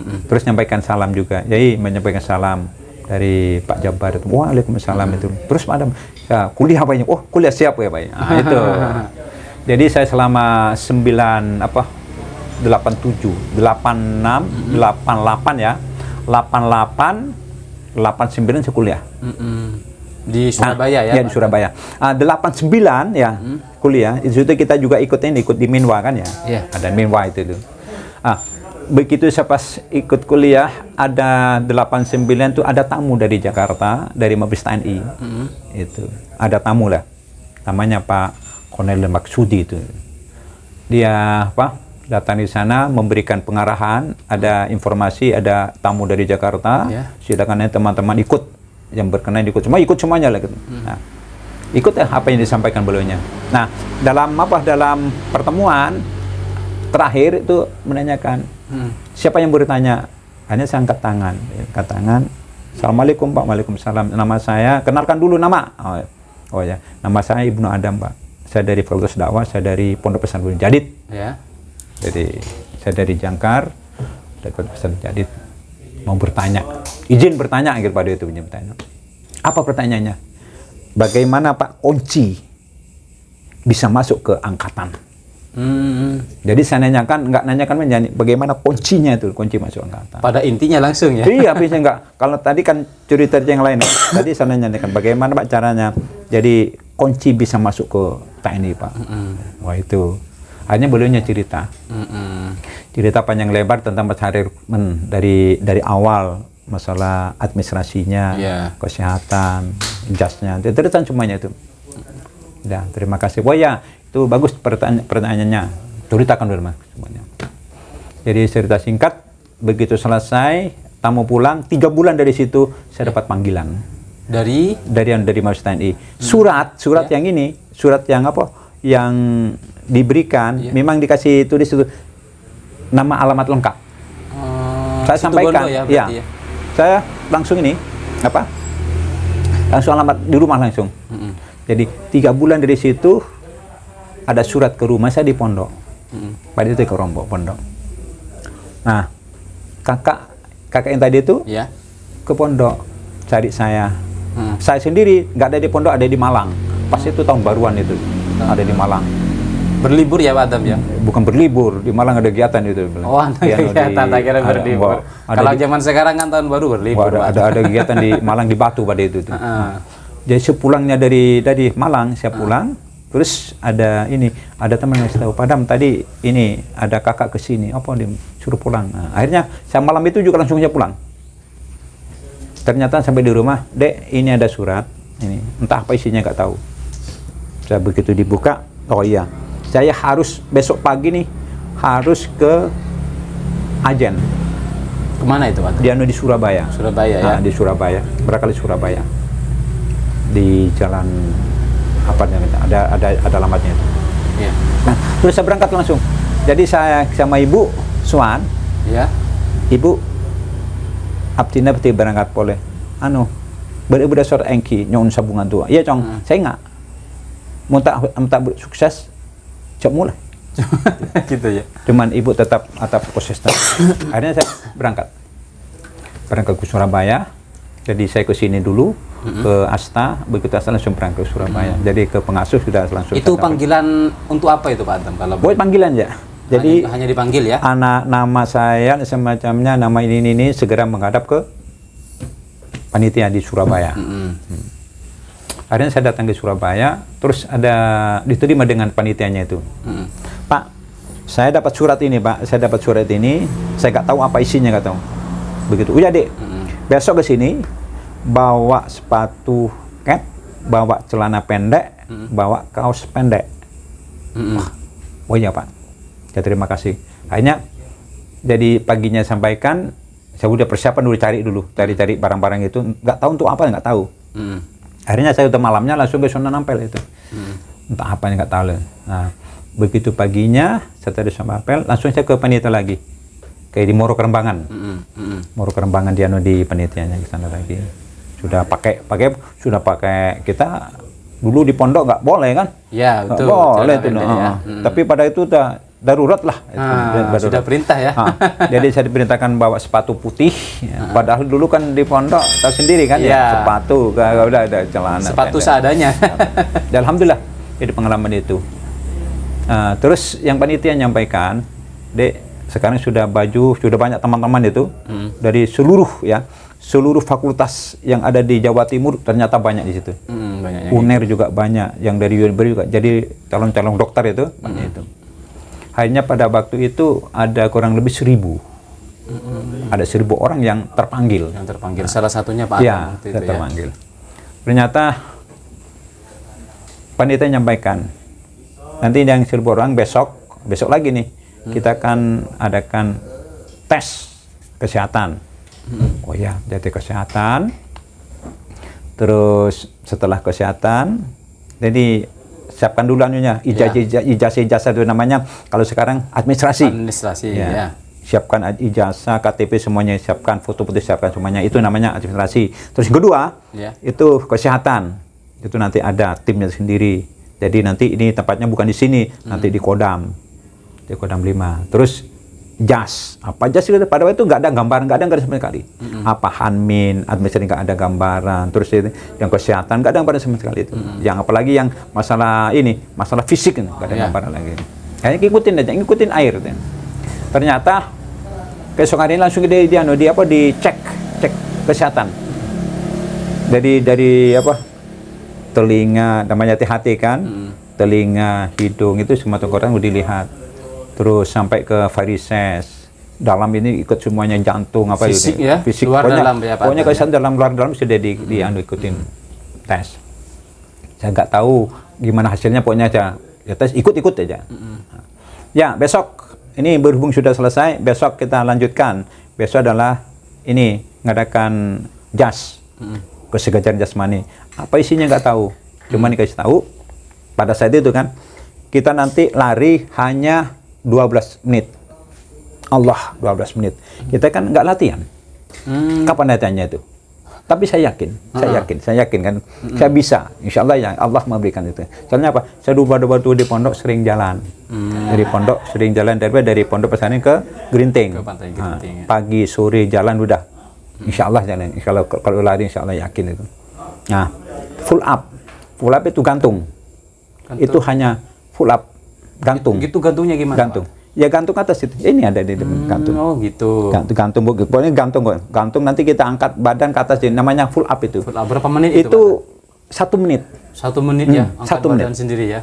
Terus nyampaikan salam juga. Jadi menyampaikan salam dari Pak Jabar itu. Waalaikumsalam itu. Terus Pak Adam, saya kuliah apa ini? Oh, kuliah siap ya Pak. Nah, itu. Jadi saya selama 87, 86, 88 ya. 88, 89 saya kuliah. Di Surabaya ya? Iya, di Surabaya. 89 ya kuliah. Itu kita juga ikut di Minwa kan ya? Iya. Ada Minwa itu. Begitu saya pas ikut kuliah, ada 89 itu ada tamu dari Jakarta, dari Mabes TNI. Itu ada tamu lah, namanya Pak Kolonel Maksudi itu. Dia datang di sana memberikan pengarahan, ada informasi, ada tamu dari Jakarta, silakan teman-teman ikut, yang berkenan ikut, ikut semuanya lah gitu. Nah, ikut apa yang disampaikan beliaunya. Nah, dalam pertemuan terakhir itu menanyakan siapa yang bertanya, hanya saya angkat tangan. Assalamualaikum Pak, waalaikumsalam. Nama saya, kenalkan dulu nama. Oh ya, nama saya Ibnu Adam Pak. Saya dari Fakultas Dakwah, saya dari Pondok Pesantren Jadid. Ya. Jadi saya dari Jangkar, dari Pondok Pesantren Jadid. Mau bertanya, izin bertanya kepada itu bertanya. Apa pertanyaannya? Bagaimana Pak kunci bisa masuk ke angkatan? Jadi saya nggak nanyakan bagaimana kuncinya itu, kunci masuk angkatan. Pada intinya langsung ya? Iya, bisa nggak. Kalau tadi kan cerita yang lain. Tadi saya nanyakan bagaimana Pak caranya. Jadi kunci bisa masuk ke TNI Pak. Wah itu. Akhirnya beliaunya cerita. Cerita panjang lebar tentang Mas Rekrutmen dari awal, masalah administrasinya, kesehatan, jasnya, cerita semuanya itu. Ya, terima kasih. Wah ya, itu bagus pertanyaannya. Ceritakan dulu Mas semuanya. Jadi cerita singkat, begitu selesai, tamu pulang, 3 bulan dari situ saya dapat panggilan. Dari Mabes TNI. Surat yang ini, surat yang apa? Yang diberikan, memang dikasih tulis itu nama alamat lengkap. Saya sampaikan, ya. Saya langsung ini, langsung alamat di rumah langsung. Jadi 3 bulan dari situ ada surat ke rumah saya di pondok. Pada itu ke Rombok pondok. Nah, kakak yang tadi itu ke pondok cari saya. Saya sendiri nggak ada di pondok, ada di Malang. Pas itu tahun baruan itu ada di Malang. Berlibur ya Pak Adam ya? Bukan berlibur, di Malang ada kegiatan itu. Oh, ada kegiatan, tak kira berlibur. Kalau zaman sekarang kan tahun baru berlibur. Ada kegiatan di Malang, di Batu pada itu. Jadi sepulangnya dari Malang, saya pulang, terus ada teman yang tahu, Padam tadi ini ada kakak ke sini, apa disuruh pulang. Nah, akhirnya saya malam itu juga langsung saya pulang. Ternyata sampai di rumah, Dek, ini ada surat, ini entah apa isinya nggak tahu. Saya begitu dibuka, oh iya, saya harus besok pagi nih harus ke Ajen. Kemana itu Pak? Di Surabaya. Surabaya ya? Di Surabaya, barangkali Surabaya. Di jalan apa ada alamatnya itu. Iya. Nah, terus saya berangkat langsung. Jadi saya sama Ibu Swan. Iya. Ibu abdina beti berangkat boleh. Berbeda sore engki nyon sabungan tua. Iya, Cong. Saya enggak. Minta sukses cek mulai. Gitu ya. Cuman Ibu tetap konsisten. Akhirnya saya berangkat ke Surabaya. Jadi saya ke sini dulu, ke Asta, begitu Asta langsung berangkat ke Surabaya. Jadi ke pengasuh sudah langsung. Itu panggilan untuk apa itu Pak Adam? Kalau buat panggilan ya. Jadi hanya dipanggil ya. Anak nama saya semacamnya, nama ini segera menghadap ke panitia di Surabaya. Akhirnya saya datang ke Surabaya, terus diterima dengan panitianya itu. Pak, saya dapat surat ini Pak, saya nggak tahu apa isinya, nggak tahu. Begitu. Udah Dek. Besok ke sini bawa sepatu cat, bawa celana pendek, bawa kaos pendek. Oh iya Pak, ya terima kasih. Akhirnya jadi paginya sampaikan, saya udah persiapan dulu, cari barang-barang itu, nggak tahu untuk apa, nggak tahu. Akhirnya saya udah malamnya langsung ke sana nampel itu, entah apa nggak tahu. Nah, begitu paginya setelah nampel, langsung saya ke panitia lagi. Kayak di Moro Kerembangan. Moro Kerembangan di penitiannya di sana lagi. Sudah pakai kita dulu di pondok nggak boleh kan? Ya, betul. Boleh itu. Tapi pada itu udah darurat lah. Sudah perintah ya. Jadi saya diperintahkan bawa sepatu putih. Padahal dulu kan di pondok tahu sendiri kan ya, sepatu udah ada celana. Sepatu seadanya. Dan alhamdulillah jadi pengalaman itu. Terus yang panitia nyampaikan, Dek, sekarang sudah banyak teman-teman itu dari seluruh fakultas yang ada di Jawa Timur, ternyata banyak di situ. UNER juga banyak, yang dari UNBR juga. Jadi calon-calon dokter itu banyak itu. Akhirnya pada waktu itu ada kurang lebih 1.000. Ada 1.000 orang yang terpanggil. Salah satunya Pak Adam. Ya, terpanggil. Ternyata panitia nyampaikan, nanti yang 1.000 orang besok lagi nih kita akan adakan tes kesehatan. Oh ya, jadi kesehatan. Terus setelah kesehatan, jadi siapkan dulu anunya, ijazah itu namanya, kalau sekarang administrasi. Administrasi, Ya. ya. Siapkan ijazah, KTP semuanya, siapkan foto-foto, siapkan semuanya, itu namanya administrasi. Terus yang kedua, itu kesehatan. Itu nanti ada timnya sendiri. Jadi nanti ini tempatnya bukan di sini, nanti di Kodam 5. Terus jas, apa jas itu pada waktu itu nggak ada gambaran, nggak ada sama sekali. Apa Hanmin, administrasi nggak ada gambaran. Terus itu, yang kesehatan nggak ada gambaran sama sekali itu. Yang apalagi yang masalah ini, masalah fisik nggak ada gambaran lagi. Kayaknya ngikutin aja, ngikutin air. Ternyata besok hari ini langsung dicek kesehatan. Dari apa? Telinga, namanya THT kan, telinga, hidung itu semua tenggorokan udah dilihat. Terus sampai ke varises, dalam ini ikut semuanya, jantung apa fisik itu, ya, fisik, luar dalam ya Pak. Pokoknya kesehatan dalam luar dalam sudah ikutin tes. Saya nggak tahu gimana hasilnya, pokoknya aja ya tes, ikut aja. Ya besok ini berhubung sudah selesai, besok kita lanjutkan. Besok adalah ini ngadakan jas, kesegajaran jasmani. Apa isinya nggak tahu, cuma dikasih tahu pada saat itu kan, kita nanti lari hanya 12 menit. Allah, 12 menit. Kita kan nggak latihan. Kapan latihannya itu? Tapi saya yakin kan, saya bisa. Insya Allah ya Allah memberikan itu. Soalnya apa? Saya dulu di pondok sering jalan. Dari pondok sering jalan, dari pondok pesantren ke Gerinting. Ke Pantai Gerinting, ya. Pagi, sore jalan udah. Insya Allah jalan. Insya Allah kalau lari Insya Allah yakin itu. Nah, full up itu gantung. Itu hanya full up gantung. Gitu gantungnya gimana? Gantung. Pak? Ya gantung atas itu. Ini ada di gantung. Oh gitu. Gantung, pokoknya gantung kok. Gantung nanti kita angkat badan ke atas, jadi namanya full up itu. Full up berapa menit itu? Itu 1 menit. 1 menit ya. Angkat 1 menit badan sendiri ya.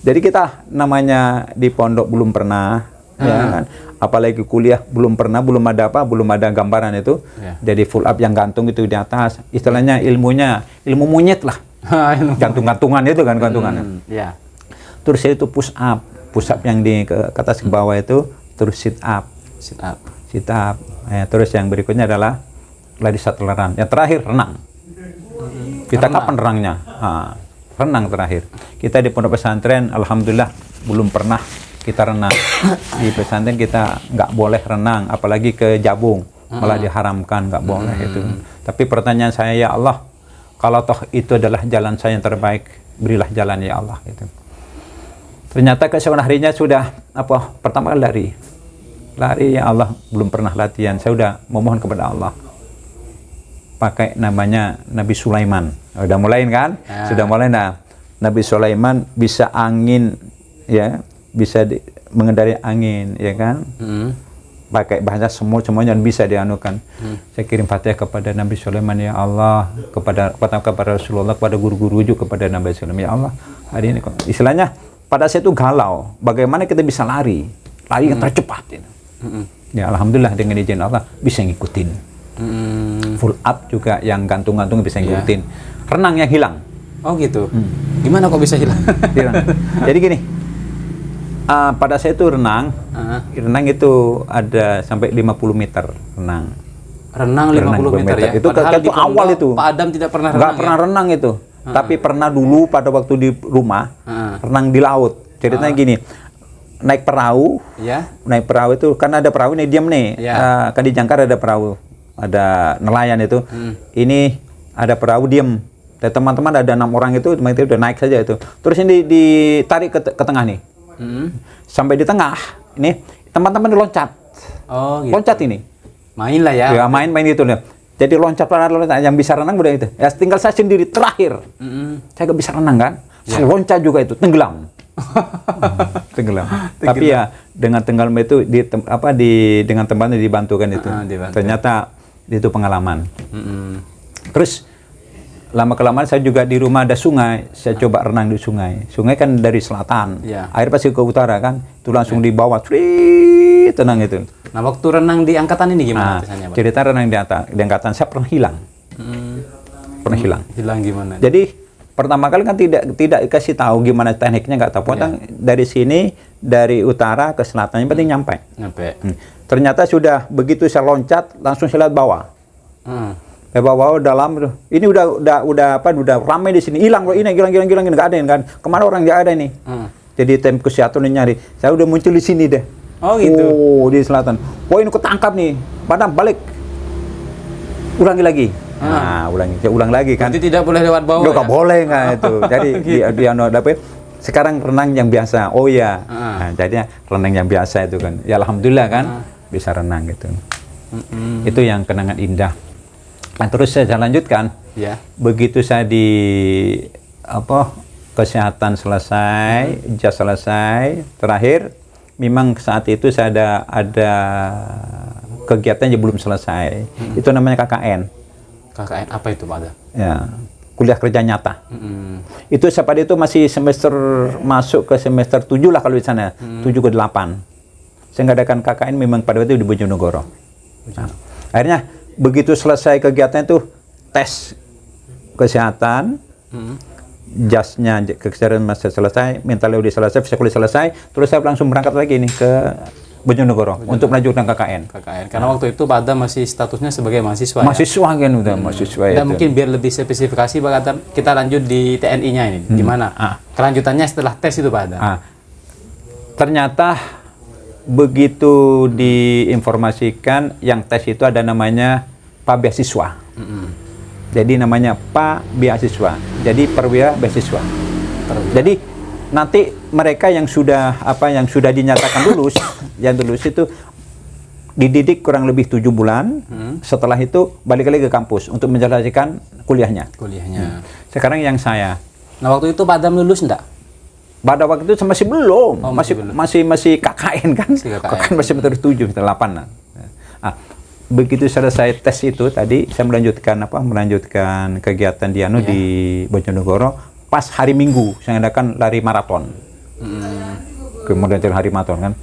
Jadi kita namanya di pondok belum pernah, ya kan? Apalagi kuliah belum pernah, belum ada gambaran itu. Jadi full up yang gantung itu di atas. Istilahnya ilmu monyet lah. Gantung-gantungan itu kan gantungan. Ya. Terus itu push up yang di ke atas ke bawah itu, terus sit up. Terus yang berikutnya adalah lari 1 laran. Yang terakhir renang. Kita kapan renangnya? Renang terakhir. Kita di pondok pesantren, alhamdulillah belum pernah kita renang. Di pesantren kita nggak boleh renang, apalagi ke Jabung, malah diharamkan, nggak boleh itu. Tapi pertanyaan saya, ya Allah, kalau toh itu adalah jalan saya yang terbaik, berilah jalan ya Allah gitu. Ternyata keesokan harinya sudah pertama kali lari ya Allah, belum pernah latihan. Saya udah memohon kepada Allah pakai namanya Nabi Sulaiman. Udah mulai kan? Sudah mulai. Nah, Nabi Sulaiman bisa angin ya, bisa mengendarai angin ya kan? Pakai bahasa semuanya bisa dianukan. Saya kirim Fatihah kepada Nabi Sulaiman, ya Allah, kepada Rasulullah, kepada guru-guru juga kepada Nabi Sulaiman, ya Allah, hari ini istilahnya pada saat itu galau, bagaimana kita bisa lari yang tercepat ini. Ya alhamdulillah dengan izin Allah bisa ngikutin. Full up juga yang gantung-gantung bisa ngikutin. Renang yang hilang. Oh gitu. Gimana kok bisa hilang? Jadi gini, pada saat itu renang itu ada sampai 50 meter renang. Renang 50 meter ya? Itu awal itu. Pak Adam tidak pernah renang. Nggak pernah renang itu. Tapi pernah dulu pada waktu di rumah, renang di laut. Ceritanya gini, naik perahu itu, kan ada perahu nih, diam nih. Kan di Jangkar ada perahu, ada nelayan itu. Ini ada perahu diam. Dan teman-teman ada 6 orang itu udah naik saja itu. Terus ini ditarik ke tengah nih. Sampai di tengah, ini teman-teman loncat. Oh, gitu. Loncat ini. Main lah ya. Ya main itu nih. Jadi loncat yang bisa renang udah itu. Ya tinggal saya sendiri terakhir. Saya gak bisa renang kan. Saya loncat juga itu, tenggelam. Tenggelam. Tapi ya dengan tenggelam itu dengan temannya dibantu kan itu. Ternyata itu pengalaman. Terus lama-kelamaan saya juga di rumah ada sungai, saya coba renang di sungai. Sungai kan dari selatan, air pasti ke utara kan, itu langsung di bawah, tenang itu. Nah waktu renang di angkatan ini gimana ceritanya, Pak? Cerita renang di angkatan saya pernah hilang. Pernah hilang. Hilang gimana? Jadi pertama kali kan tidak kasih tahu gimana tekniknya, nggak tahu. Potong dari sini, dari utara ke selatan, yang penting nyampe. Ternyata sudah begitu saya loncat, langsung saya lihat bawah. Bawah dalam, ini udah ramai di sini, hilang nggak ada kan? Kemana orang nggak ada ini? Jadi tim kesehatan nyari, saya udah muncul di sini deh. Oh gitu. Oh, di selatan. Oh, ini ketangkap nih, padam balik, ulangi lagi. Nah, ulang lagi kan. Jadi tidak boleh lewat bawah. Nggak boleh nggak itu. Jadi dia dapet. Sekarang renang yang biasa. Oh ya. Nah, jadinya renang yang biasa itu kan. Ya alhamdulillah kan bisa renang gitu. Itu yang kenangan indah. Nah, terus saya lanjutkan. Ya. Begitu saya di kesehatan selesai, jas selesai, terakhir memang saat itu saya ada kegiatan yang belum selesai. Itu namanya KKN. KKN apa itu Pak Adam? Ya, kuliah kerja nyata. Itu pada itu masih semester masuk ke semester 7 lah kalau di sana, 7 ke 8. Saya ngadakan KKN memang pada waktu itu di Bojonegoro. Nah, akhirnya begitu selesai kegiatan itu tes kesehatan, jasnya kesehatan masih selesai, mentalnya udah selesai, fisik udah selesai, terus saya langsung berangkat lagi nih ke Bojonegoro untuk melanjutkan KKN. Karena waktu itu Pak Adam masih statusnya sebagai mahasiswa. Mahasiswa kan udah mahasiswa ya. Dan mungkin biar lebih spesifikasi Pak Adam, kita lanjut di TNI-nya ini. Gimana? Kelanjutannya setelah tes itu Pak Adam. Ternyata begitu diinformasikan yang tes itu ada namanya Pak Beasiswa. Jadi namanya Pak Beasiswa. Jadi perwira beasiswa. Jadi nanti mereka yang sudah dinyatakan lulus, yang lulus itu dididik kurang lebih 7 bulan. Setelah itu balik lagi ke kampus untuk menjalankan kuliahnya. Sekarang yang saya. Nah waktu itu Pak Adam lulus enggak? Pada waktu itu masih belum, Oh, masih KKN kan? KKN masih semester 7, semester 8 lah. Begitu selesai tes itu tadi saya melanjutkan kegiatan di Bojonegoro. Pas hari Minggu saya adakan lari maraton. Kemudian hari maraton kan.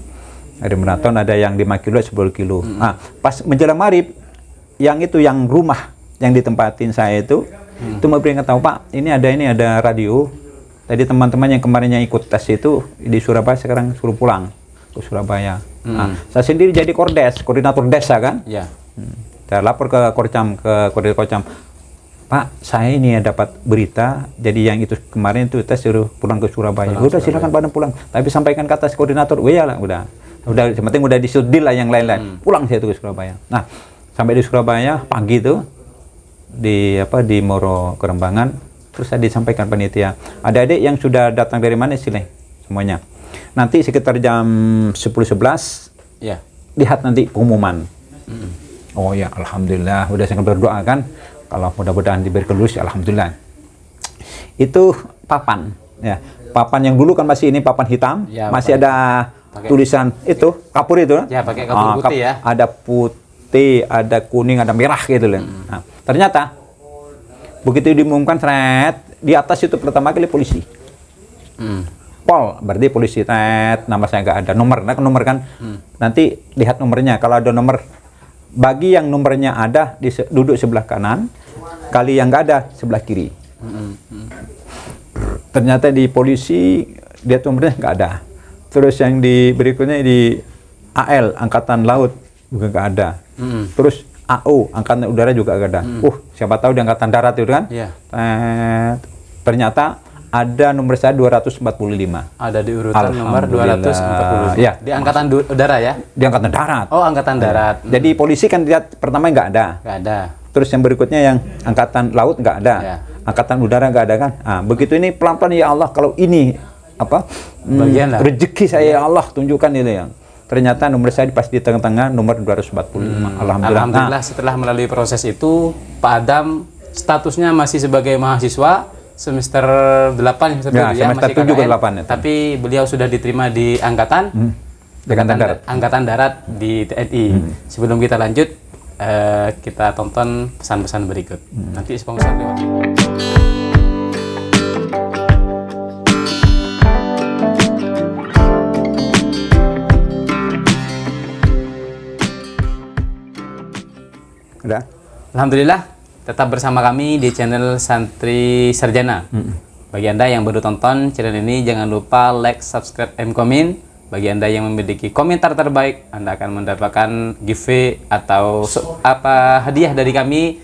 Hari maraton ada yang 5 kilo, 10 kilo. Nah, pas menjelang maghrib yang rumah yang ditempatin saya itu mau berikan tahu, Pak, ini ada radio. Tadi teman-teman yang kemarin yang ikut tes itu di Surabaya sekarang suruh pulang ke Surabaya. Nah, saya sendiri jadi koordinator desa kan. Saya lapor ke koordinator Korcam. Pak, saya ini dapat berita, jadi yang itu kemarin itu tes suruh pulang ke Surabaya. Udah silakan pada pulang. Tapi sampaikan ke atas koordinator, udah, penting udah disudil lah yang lain-lain. Pulang saya itu ke Surabaya. Nah, sampai di Surabaya pagi itu di Moro Kerembangan, terus saya disampaikan panitia. Ada adik yang sudah datang dari mana sih semuanya. Nanti sekitar jam 10-11 lihat nanti pengumuman. Oh ya, alhamdulillah, udah sangat berdoa kan. Kalau mudah-mudahan diberi kelulus, alhamdulillah. Itu papan, ya. Papan yang dulu kan masih ini papan hitam, masih ada tulisan itu kapur itu. Ya, pakai kapur putih ya. Ada putih, ada kuning, ada merah gitu loh. Nah, ternyata begitu diumumkan di atas itu pertama kali polisi. Pol, berarti polisi nama saya nggak ada nomor kan. Nanti lihat nomornya. Kalau ada nomor, bagi yang nomornya ada duduk sebelah kanan, kali yang nggak ada sebelah kiri. Ternyata di polisi dia nomornya nggak ada. Terus yang di berikutnya di AL Angkatan Laut juga nggak ada. Terus AU Angkatan Udara juga nggak ada. Siapa tahu di Angkatan Darat itu kan. Ternyata ada nomor saya 245. Ada di urutan nomor 245. Ya. Di Angkatan Udara ya? Di Angkatan Darat. Oh, Angkatan Darat. Jadi polisi kan lihat pertama nggak ada. Nggak ada. Terus yang berikutnya yang Angkatan Laut nggak ada. Angkatan Udara nggak ada kan. Nah, begitu ini pelan-pelan ya Allah, kalau ini rezeki saya ya Allah, tunjukkan ini yang. Ternyata nomor saya pas di tengah-tengah nomor 245. Alhamdulillah setelah melalui proses itu Pak Adam statusnya masih sebagai mahasiswa semester 8 semester semester 7 ke 8 tapi beliau sudah diterima di Angkatan Darat di TNI. Sebelum kita lanjut kita tonton pesan-pesan berikut. Nanti sponsor lewat. Udah. Alhamdulillah Tetap bersama kami di channel Santri Sarjana. Bagi Anda yang baru tonton channel ini, jangan lupa like, subscribe, and comment. Bagi Anda yang memiliki komentar terbaik, Anda akan mendapatkan giveaway atau hadiah dari kami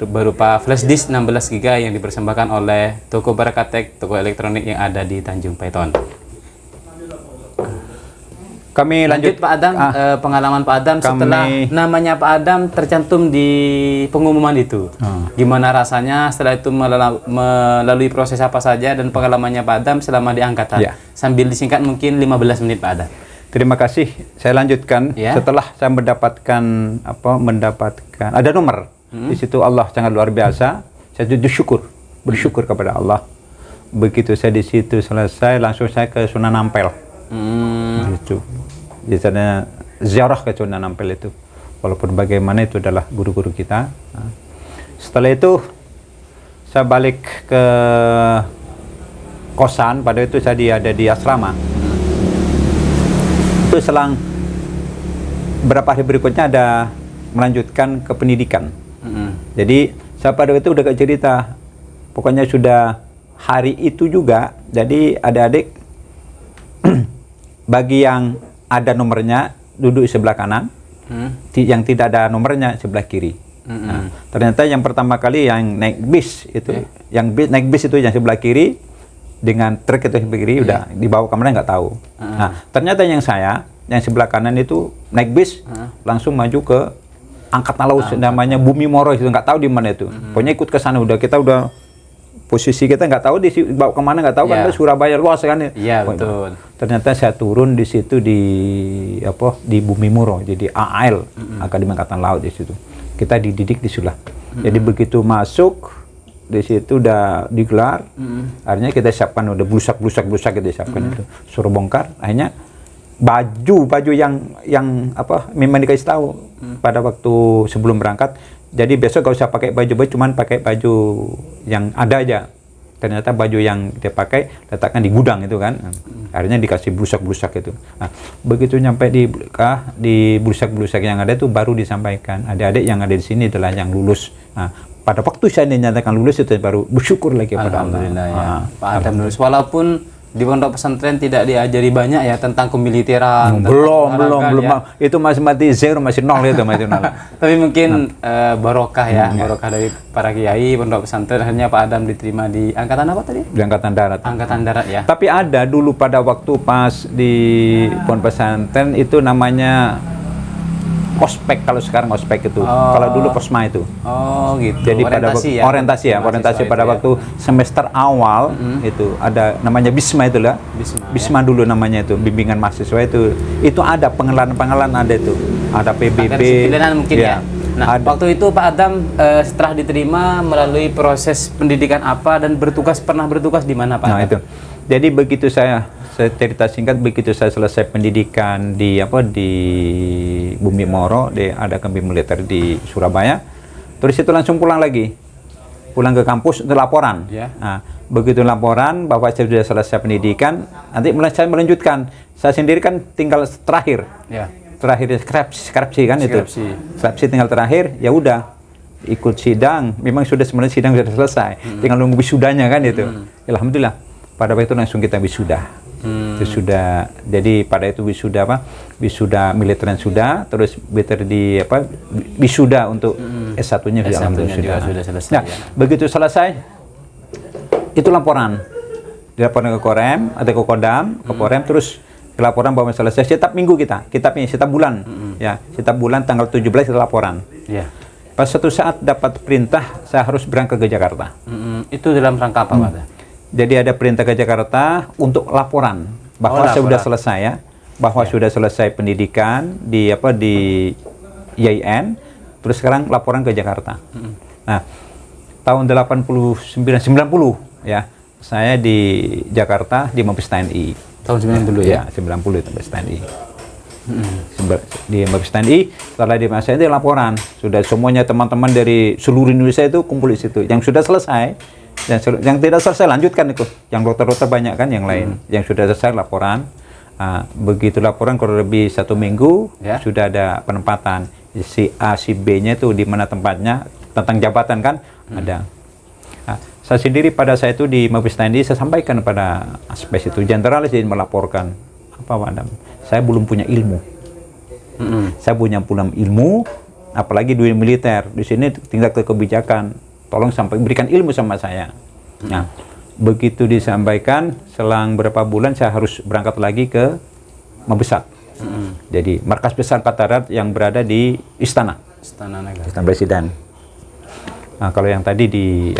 berupa flash disk 16 GB yang dipersembahkan oleh Toko Barakatek, toko elektronik yang ada di Tanjung Python. Kami lanjut Pak Adam, pengalaman Pak Adam setelah namanya Pak Adam tercantum di pengumuman itu. Gimana rasanya setelah itu melalui proses apa saja dan pengalamannya Pak Adam selama di angkatan? Ya. Sambil disingkat mungkin 15 menit Pak Adam. Terima kasih. Saya lanjutkan. Ya. Setelah saya mendapatkan ada nomor. Di situ Allah sangat luar biasa. Saya bersyukur kepada Allah. Begitu saya di situ selesai, langsung saya ke Sunan Ampel. Gitu. Di sana ziarah ke Sunan Ampel itu. Walaupun bagaimana itu adalah guru-guru kita. Setelah itu saya balik ke kosan. Pada itu saya ada di asrama. Itu selang berapa hari berikutnya ada melanjutkan ke pendidikan. Jadi saya pada itu udah gak cerita. Pokoknya sudah hari itu juga. Jadi adik-adik bagi yang ada nomornya duduk di sebelah kanan, yang tidak ada nomornya sebelah kiri. Nah, ternyata yang pertama kali yang naik bis itu, naik bis itu yang sebelah kiri dengan truk itu sebelah kiri udah dibawa kemana nggak tahu. Nah, ternyata yang sebelah kanan itu naik bis langsung maju ke Angkatan Laut namanya Bumi Moro itu, nggak tahu di mana itu. Pokoknya ikut ke sana kita udah posisi kita nggak tahu dibawa kemana nggak tahu kan Surabaya luas kan. Iya betul. Ternyata saya turun di situ di Bumi Moro, jadi AAL Akademi Angkatan Laut di situ. Kita dididik di Sula. Jadi begitu masuk di situ udah digelar, akhirnya kita siapkan udah blusak kita siapkan itu, suruh bongkar. Akhirnya baju yang memang dikasih tahu pada waktu sebelum berangkat. Jadi besok gak usah pakai baju-baju, cuman pakai baju yang ada aja. Ternyata baju yang dia pakai letakkan di gudang itu kan. Akhirnya dikasih blusak itu. Nah, begitu nyampe di blusak yang ada itu baru disampaikan. Adik-adik yang ada di sini adalah yang lulus. Nah, pada waktu saya dinyatakan lulus itu baru bersyukur lagi pada Allah. Alhamdulillah ya. Pak Adam lulus walaupun di pondok pesantren tidak diajari banyak ya tentang kemiliteran. Belum. Itu masih zero, masih nol itu masih nol. Tapi mungkin barokah ya, barokah dari para kiai pondok pesantren. Akhirnya Pak Adam diterima di angkatan apa tadi? Di Angkatan Darat. Angkatan Darat ya. Tapi ada dulu pada waktu pas di pondok pesantren itu namanya ospek, kalau sekarang ospek itu. Kalau dulu posma itu. Oh gitu. Jadi orientasi pada waktu semester awal itu ada namanya Bisma itulah. Bisma dulu namanya itu, bimbingan mahasiswa itu. Itu ada pengenalan ada itu. Ada PBB. Mungkin ya. Nah, waktu itu Pak Adam setelah diterima melalui proses pendidikan apa dan pernah bertugas di mana Pak Adam? Itu. Jadi begitu saya cerita singkat, begitu saya selesai pendidikan di Bumi Moro, ada kampi militer di Surabaya, terus itu langsung pulang ke kampus untuk laporan. Nah, begitu laporan bahwa saya sudah selesai pendidikan, nanti saya melanjutkan. Saya sendiri kan tinggal terakhir skripsi kan itu. Skripsi tinggal terakhir, ya udah ikut sidang. Memang sebenarnya sidang sudah selesai, tinggal nunggu wisudanya kan itu. Alhamdulillah pada waktu itu langsung kita wisuda. Sudah, jadi pada itu wisuda militeran sudah, terus wisuda untuk S1-nya sudah selesai. Nah, begitu selesai itu laporan ke Korem atau ke Kodam, ke Korem, terus laporan bahwa selesai setiap minggu setiap bulan setiap bulan tanggal 17 kita laporan. Pas suatu saat dapat perintah saya harus berangkat ke Jakarta. Itu dalam rangka apa Pak? Jadi ada perintah ke Jakarta untuk laporan bahwa saya sudah selesai sudah selesai pendidikan di IAIN, terus sekarang laporan ke Jakarta. Nah, tahun 90 ya, saya di Jakarta di Mabes TNI. Tahun 90 ya? 90 itu Mabes TNI. Di Mabes TNI, setelah di masa itu laporan, sudah semuanya teman-teman dari seluruh Indonesia itu kumpul di situ. Yang sudah selesai, yang tidak selesai lanjutkan itu. Yang dokter-dokter banyak kan yang lain. Yang sudah selesai laporan. Begitu laporan kurang lebih 1 minggu sudah ada penempatan. Si A, si B-nya itu di mana tempatnya tentang jabatan kan ada. Nah, saya sendiri pada saat itu di Mabes TNI saya sampaikan pada aspek itu, jenderal jadi melaporkan apa Pak Adam, saya belum punya ilmu. Saya punya ilmu, apalagi dunia militer. Di sini tingkat kebijakan, tolong sampai berikan ilmu sama saya. Nah, begitu disampaikan, selang berapa bulan saya harus berangkat lagi ke Mabesat. Jadi markas besar Angkatan Darat yang berada di Istana Negara, Istana Presiden. Nah, kalau yang tadi di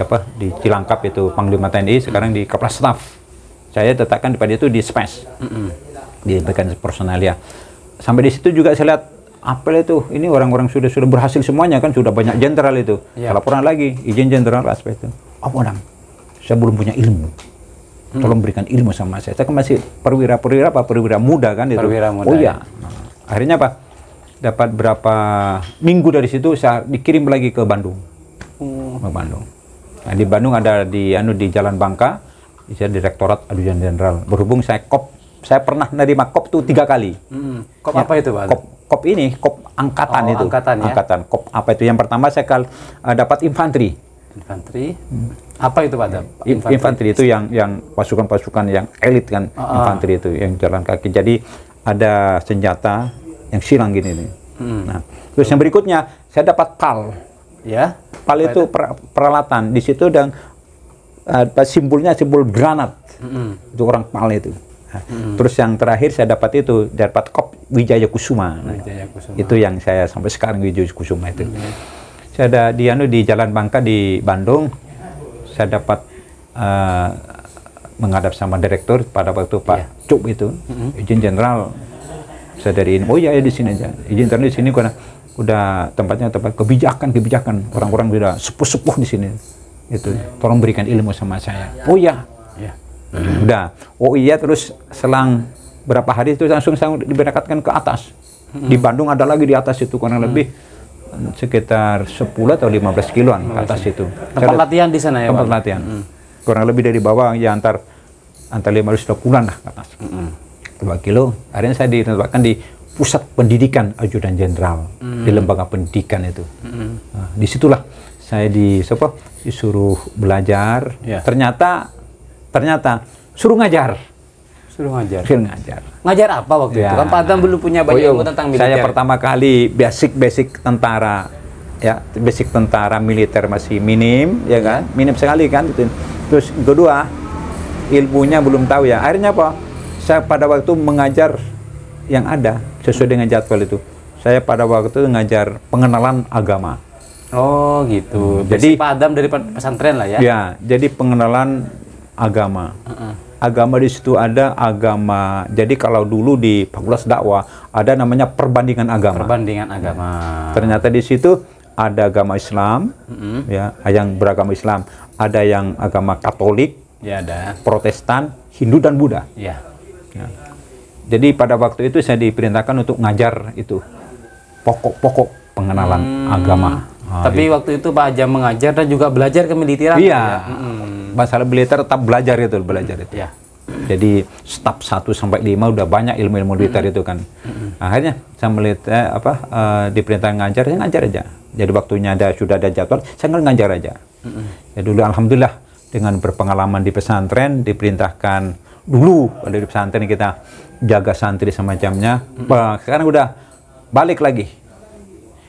Cilangkap itu Panglima TNI, sekarang di Kepala Staf. Saya letakkan pada itu di SPES, di Mekanis Personalia. Sampai di situ juga saya lihat apel itu, ini orang-orang sudah berhasil semuanya kan, sudah banyak jenderal itu. Laporan lagi, izin jenderal aspek itu. Apa Adam? Saya belum punya ilmu. Tolong berikan ilmu sama saya. Saya kan masih perwira muda kan itu. Perwira muda. Oh iya. Nah, akhirnya apa? Dapat berapa minggu dari situ saya dikirim lagi ke Bandung. Ke Bandung. Nah, di Bandung ada di Jalan Bangka, di Direktorat Aduan Jenderal. Berhubung saya pernah menerima kop tuh 3 kali. Kop apa itu Pak? Kop ini, kop angkatan itu. Angkatan. Kop apa itu? Yang pertama saya dapat infanteri. Apa itu Pak? Infanteri itu yang pasukan-pasukan yang elit kan, infanteri itu yang jalan kaki. Jadi ada senjata yang silang gini nih. Nah, terus yang berikutnya saya dapat PAL. Ya. PAL itu peralatan. Di situ dan simbolnya simbol granat. Itu orang PAL itu. Nah, terus yang terakhir saya dapat kop Wijaya Kusuma. Nah, itu yang saya sampai sekarang Wijaya Kusuma itu. Saya ada di Jalan Bangka di Bandung. Saya dapat menghadap sama direktur pada waktu Pak Cuk itu, izin jenderal. Saya dari ini, oh iya di sini aja. Izin jenderal di sini karena udah tempat kebijakan orang-orang sudah sepuh-sepuh di sini. Itu tolong berikan ilmu sama saya. Oh iya. Udah. Oh iya, terus selang berapa hari itu langsung saya diberangkatkan ke atas. Di Bandung ada lagi di atas itu kurang lebih sekitar 10 atau 15 kiloan ke atas itu. Tempat latihan di sana ya, tempat latihan. Kurang lebih dari bawah ya antar 15-20 bulan lah ke atas. 2 kilo. Akhirnya saya ditempatkan di pusat pendidikan ajudan jenderal di lembaga pendidikan itu. Nah, disitulah saya disuruh belajar. Ternyata suruh ngajar. Ngajar apa waktu itu? Kan Pak Adam belum punya banyak ilmu tentang militer. Saya pertama kali basic tentara, ya, basic tentara militer masih minim, ya kan? Minim sekali kan gitu. Terus kedua, ilmunya belum tahu ya. Akhirnya apa? Saya pada waktu mengajar yang ada sesuai dengan jadwal itu. Saya pada waktu itu mengajar pengenalan agama. Oh, gitu. Jadi Pak Adam dari pesantren lah ya. Ya, jadi pengenalan agama. Agama di situ ada agama. Jadi kalau dulu di Fakultas Dakwah ada namanya perbandingan agama. Ternyata di situ ada agama Islam, ya, yang beragama Islam. Ada yang agama Katolik, ya, ada Protestan, Hindu dan Buddha. Ya. Jadi pada waktu itu saya diperintahkan untuk ngajar itu pokok-pokok pengenalan agama. Tapi waktu itu Pak Ajam mengajar dan juga belajar kemiliteran. Iya. Masalah militer tetap belajar itu. Ya. Jadi staf 1 sampai 5 udah banyak ilmu militer itu kan. Akhirnya saya melihat diperintah ngajar, saya ngajar aja. Jadi waktunya sudah ada jadwal, saya ngajar aja. Ya dulu alhamdulillah dengan berpengalaman di pesantren diperintahkan dulu dari pesantren kita jaga santri semacamnya. Sekarang udah balik lagi.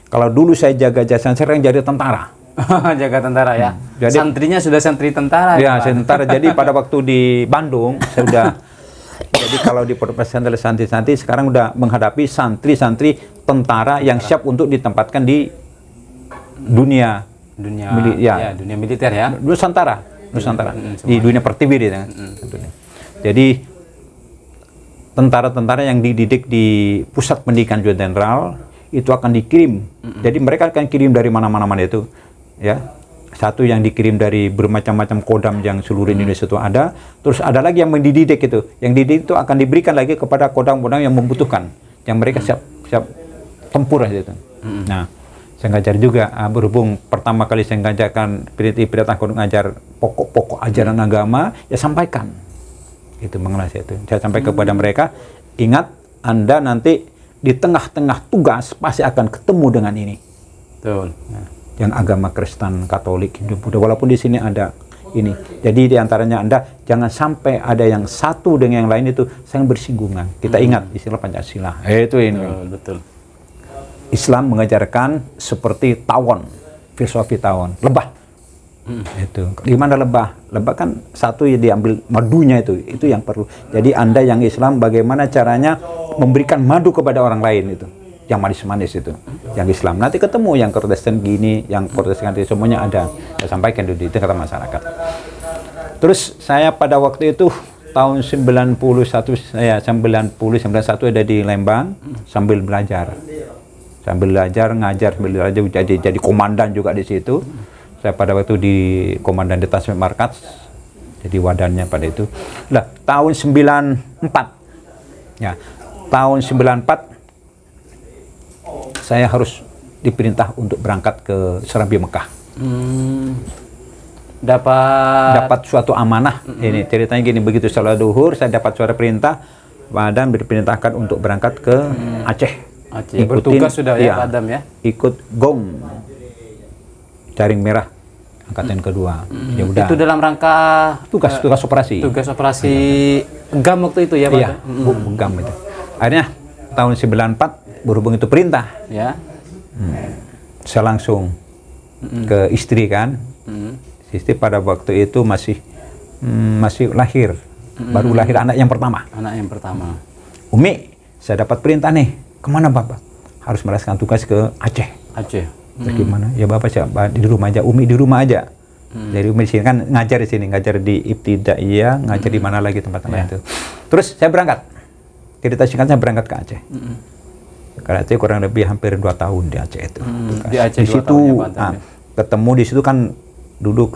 Kalau dulu saya jaga jasa, sekarang jadi tentara. Jaga tentara ya. Jadi, santrinya sudah santri tentara. Ya, tentara. Jadi pada waktu di Bandung, saya udah jadi kalau di pesantren santri-santri sekarang udah menghadapi santri-santri tentara yang siap untuk ditempatkan di dunia militer ya. Nusantara. Di dunia pertiwi ya. Jadi tentara-tentara yang dididik di pusat pendidikan jenderal itu akan dikirim. Jadi mereka akan kirim dari mana-mana itu. Ya, satu yang dikirim dari bermacam-macam kodam yang seluruh Indonesia itu ada, terus ada lagi yang mendidik itu, yang dididik itu akan diberikan lagi kepada kodam-kodam yang membutuhkan, yang mereka siap tempur aja itu. Nah, saya ngajar juga, berhubung pertama kali saya ngajarkan perintah untuk ngajar pokok-pokok ajaran agama, ya sampaikan itu mengenai itu. Saya sampaikan kepada mereka, ingat Anda nanti di tengah-tengah tugas pasti akan ketemu dengan ini. Betul. Nah, yang agama Kristen, Katolik, Hindu, Buddha, walaupun di sini ada ini. Jadi diantaranya Anda jangan sampai ada yang satu dengan yang lain itu saling bersinggungan. Kita ingat istilah Pancasila. Itu ini. Betul. Islam mengajarkan seperti tawon, filosofi tawon, lebah. Itu. Gimana lebah? Lebah kan satu ya diambil madunya itu yang perlu. Jadi Anda yang Islam bagaimana caranya memberikan madu kepada orang lain itu. Yang manis-manis itu, yang Islam. Nanti ketemu yang Protestan gini, yang Protestan gini, semuanya ada. Saya sampaikan dulu itu kata masyarakat. Terus saya pada waktu itu tahun 91 saya 91 ada di Lembang sambil belajar. Sambil belajar, ngajar, sambil belajar jadi komandan juga di situ. Saya pada waktu di komandan Detasmen Markas, jadi wadannya pada itu. Lah, tahun 94. Ya, tahun 94 saya harus diperintah untuk berangkat ke Serambi Mekah. Dapat suatu amanah. Ini ceritanya gini, begitu salat duhur saya dapat suara perintah, badan diperintahkan untuk berangkat ke Aceh. Bertugas sudah ya, Pak Adam ya. Ikut GOM Jaring Merah angkatan kedua. Ya udah. Itu dalam rangka tugas operasi. Tugas operasi GAM waktu itu ya, Pak. Iya, GAM itu. Akhirnya tahun 94 berhubung itu perintah, ya, saya langsung ke istri kan. Istri pada waktu itu masih lahir, baru lahir anak yang pertama. Anak yang pertama. Umi, saya dapat perintah nih, kemana Bapak? Harus melaksanakan tugas ke Aceh. Aceh. Bagaimana? Ya Bapak siapa? Di rumah aja. Umi di rumah aja. Jadi Umi di sini kan ngajar di sini, ngajar di Ibtidaiyah, ngajar di mana lagi tempat lain itu. Terus saya berangkat. Cerita singkatnya berangkat ke Aceh. Karena Aceh kurang lebih hampir 2 tahun di Aceh itu. Di Aceh di 2 situ tahun ya, ketemu di situ kan dulu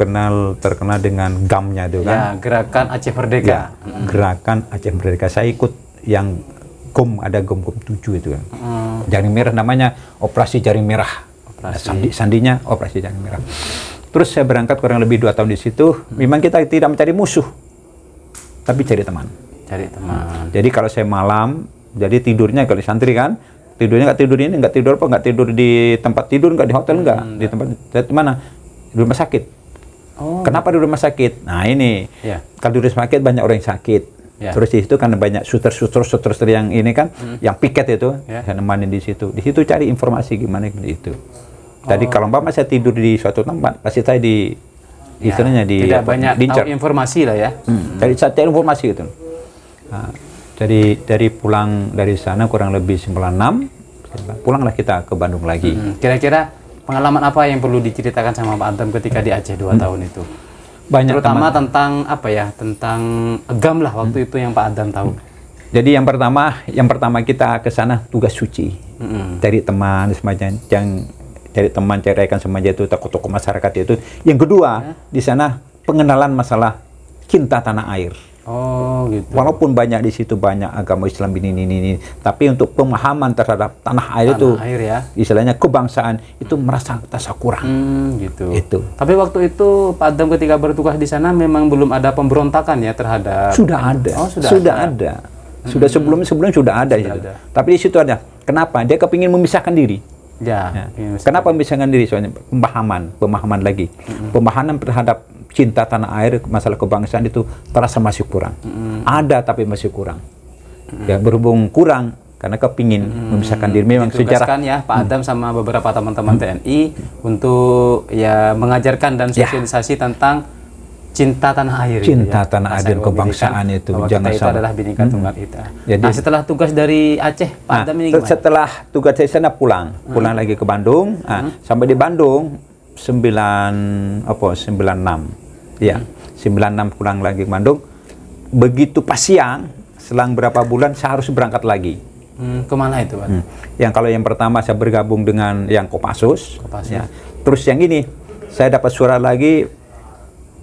terkenal dengan GAM-nya itu kan. Ya, Gerakan Aceh Merdeka. Ya, Gerakan Aceh Merdeka. Saya ikut yang GOM, ada GOM 7 itu kan. Jaring Merah namanya Operasi Jaring Merah. Sandinya Operasi Jaring Merah. Terus saya berangkat kurang lebih 2 tahun di situ. Memang kita tidak mencari musuh, tapi cari teman. Cari teman. Jadi kalau saya malam, jadi tidurnya kalau santri kan, tidurnya nggak tidur di tempat tidur, nggak di hotel, nggak di tempat di mana, di rumah sakit. Kenapa di rumah sakit? Nah ini, kalau di rumah sakit banyak orang yang sakit. Terus di situ kan banyak suster yang ini kan, yang piket itu, saya nemanin di situ. Di situ cari informasi gimana itu. Jadi kalau saya tidur di suatu tempat, pasti saya di istilahnya di tidak banyak tahu informasi lah ya. Cari informasi gitu. Nah, dari pulang dari sana kurang lebih 96, pulanglah kita ke Bandung lagi. Kira-kira pengalaman apa yang perlu diceritakan sama Pak Adam ketika di Aceh 2 tahun itu? Banyak, terutama tentang apa ya, tentang GAM lah waktu itu yang Pak Adam tahu. Jadi yang pertama kita ke sana tugas suci, cari teman semacam cari teman, cari rekan semacam itu, tokoh-tokoh masyarakat itu. Yang kedua di sana pengenalan masalah cinta tanah air. Oh gitu. Walaupun banyak di situ banyak agama Islam ini, tapi untuk pemahaman terhadap tanah air itu, ya, istilahnya kebangsaan itu merasa terasa kurang. Gitu. Itu. Tapi waktu itu Pak Adam ketika bertugas di sana memang belum ada pemberontakan ya terhadap. Sudah ada. Sudah ada. Sebelumnya sudah ada. Tapi di situ ada. Kenapa? Dia kepingin memisahkan diri. Ya. Kenapa memisahkan diri? Soalnya pemahaman lagi. Pemahaman terhadap cinta tanah air, masalah kebangsaan itu terasa masih kurang. Ada tapi masih kurang. Ya berhubung kurang karena kepingin memisahkan diri. Memang sejarah ya Pak Adam sama beberapa teman-teman TNI untuk ya mengajarkan dan sosialisasi tentang cinta tanah air. Cinta tanah air dan kebangsaan itu jangan itu adalah Bhinneka Tunggal Ika. Nah setelah tugas dari Aceh, Pak Adam ini gimana? Setelah tugas dari sana pulang lagi ke Bandung. Sampai di Bandung 96. Ya, 96 pulang lagi ke Bandung. Begitu pas siang, selang berapa bulan saya harus berangkat lagi. Kemana itu, Pak? Yang kalau yang pertama saya bergabung dengan yang Kopassus. Ya. Terus yang ini saya dapat surat lagi.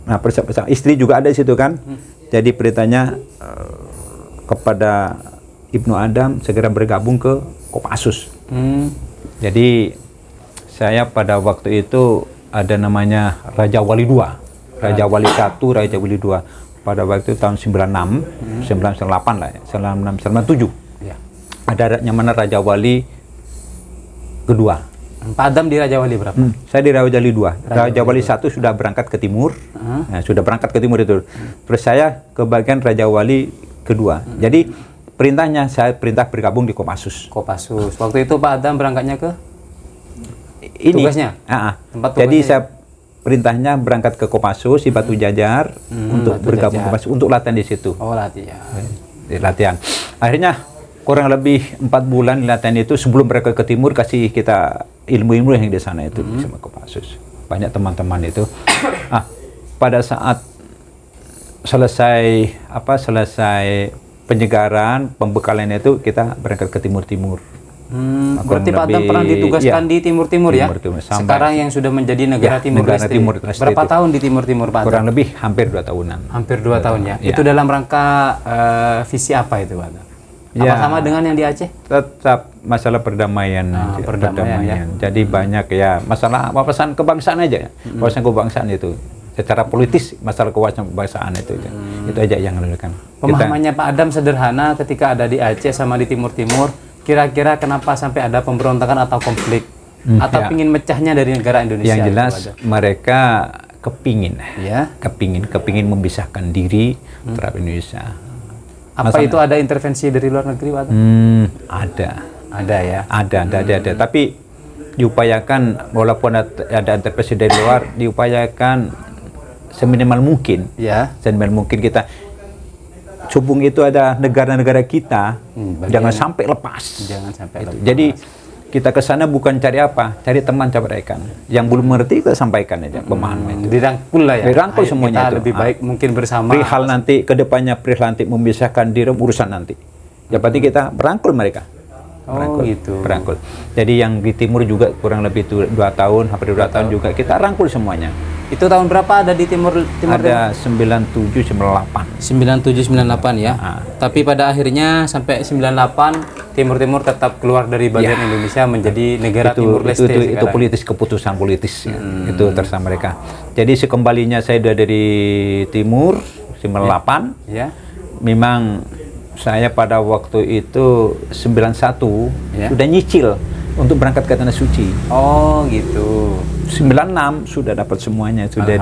Nah, istri juga ada di situ kan. Jadi beritanya kepada Ibnu Adam segera bergabung ke Kopassus. Jadi saya pada waktu itu ada namanya Raja Wali II. Raja Wali 1, Raja Wali 2 pada waktu tahun 96, 98 lah ya, 96, 97. Ada yang mana Raja Wali kedua. Pak Adam di Raja Wali berapa? Saya di Raja Wali 2. Raja Wali 1 sudah berangkat ke timur. Nah, sudah berangkat ke timur itu. Terus saya ke bagian Raja Wali kedua. Jadi perintahnya saya perintah bergabung di Kopassus. Kopassus. Waktu itu Pak Adam berangkatnya ke Ini tugasnya? Tempat tugasnya. Jadi saya perintahnya berangkat ke Kopassus di Batu Jajar untuk Batu bergabung Jajar. Kopassus untuk latihan di situ. Oh, latihan. Di latihan. Akhirnya kurang lebih 4 bulan di latihan itu sebelum mereka ke timur kasih kita ilmu-ilmu yang di sana itu sama Kopassus. Banyak teman-teman itu. Pada saat selesai penyegaran, pembekalan itu kita berangkat ke timur-timur. Berarti Pak Adam pernah ditugaskan di timur-timur ya? Timur-timur. Sekarang yang sudah menjadi negara Timur negara Leste. Timur Leste Berapa itu. tahun di timur-timur Pak Adam? Kurang lebih hampir 2 tahunan. Hampir 2 tahun ya. Iya. Itu dalam rangka visi apa itu Pak Adam? Ya. Apa sama dengan yang di Aceh? Tetap masalah perdamaian, aja, perdamaian, ya. Jadi banyak ya masalah wawasan kebangsaan aja, wawasan kebangsaan itu. Secara politis masalah kebangsaan itu aja yang dilakukan. Pemahamannya Pak Adam sederhana ketika ada di Aceh sama di Timur-Timur. Kira-kira kenapa sampai ada pemberontakan atau konflik atau ya. ingin mecahnya dari negara Indonesia? Yang jelas itu, mereka kepingin memisahkan diri terhadap Indonesia. Apa itu ada intervensi dari luar negeri Pak Adam? Ada ya. Ada. Tapi diupayakan walaupun ada intervensi dari luar, diupayakan seminimal mungkin. Ya. Seminimal mungkin kita hubung itu ada negara-negara kita, jangan sampai lepas. Jangan sampai lepas. Jadi kita ke sana bukan cari apa, cari teman campurkan. Yang belum mengerti kita sampaikan aja pemahaman itu. Dirangkul lah ya. Dirangkul semuanya kita itu. Lebih baik mungkin bersama. Perihal nanti kedepannya nanti memisahkan diri urusan nanti. Ya berarti kita berangkul mereka. Berangkul. Jadi yang di timur juga kurang lebih 2 tahun, hampir 2 tahun juga kita rangkul semuanya. Itu tahun berapa ada di timur? Ada 97, 98. 97, 98 ya. Tapi pada akhirnya sampai 98 Timur-Timur tetap keluar dari bagian Indonesia menjadi negara Timur Leste. Itu politis, keputusan politis ya. Itu terserah mereka. Jadi sekembalinya saya dari timur 98. Ya. Memang saya pada waktu itu 91 sudah nyicil untuk berangkat ke Tanah Suci. Oh gitu. 96 sudah dapat semuanya, sudah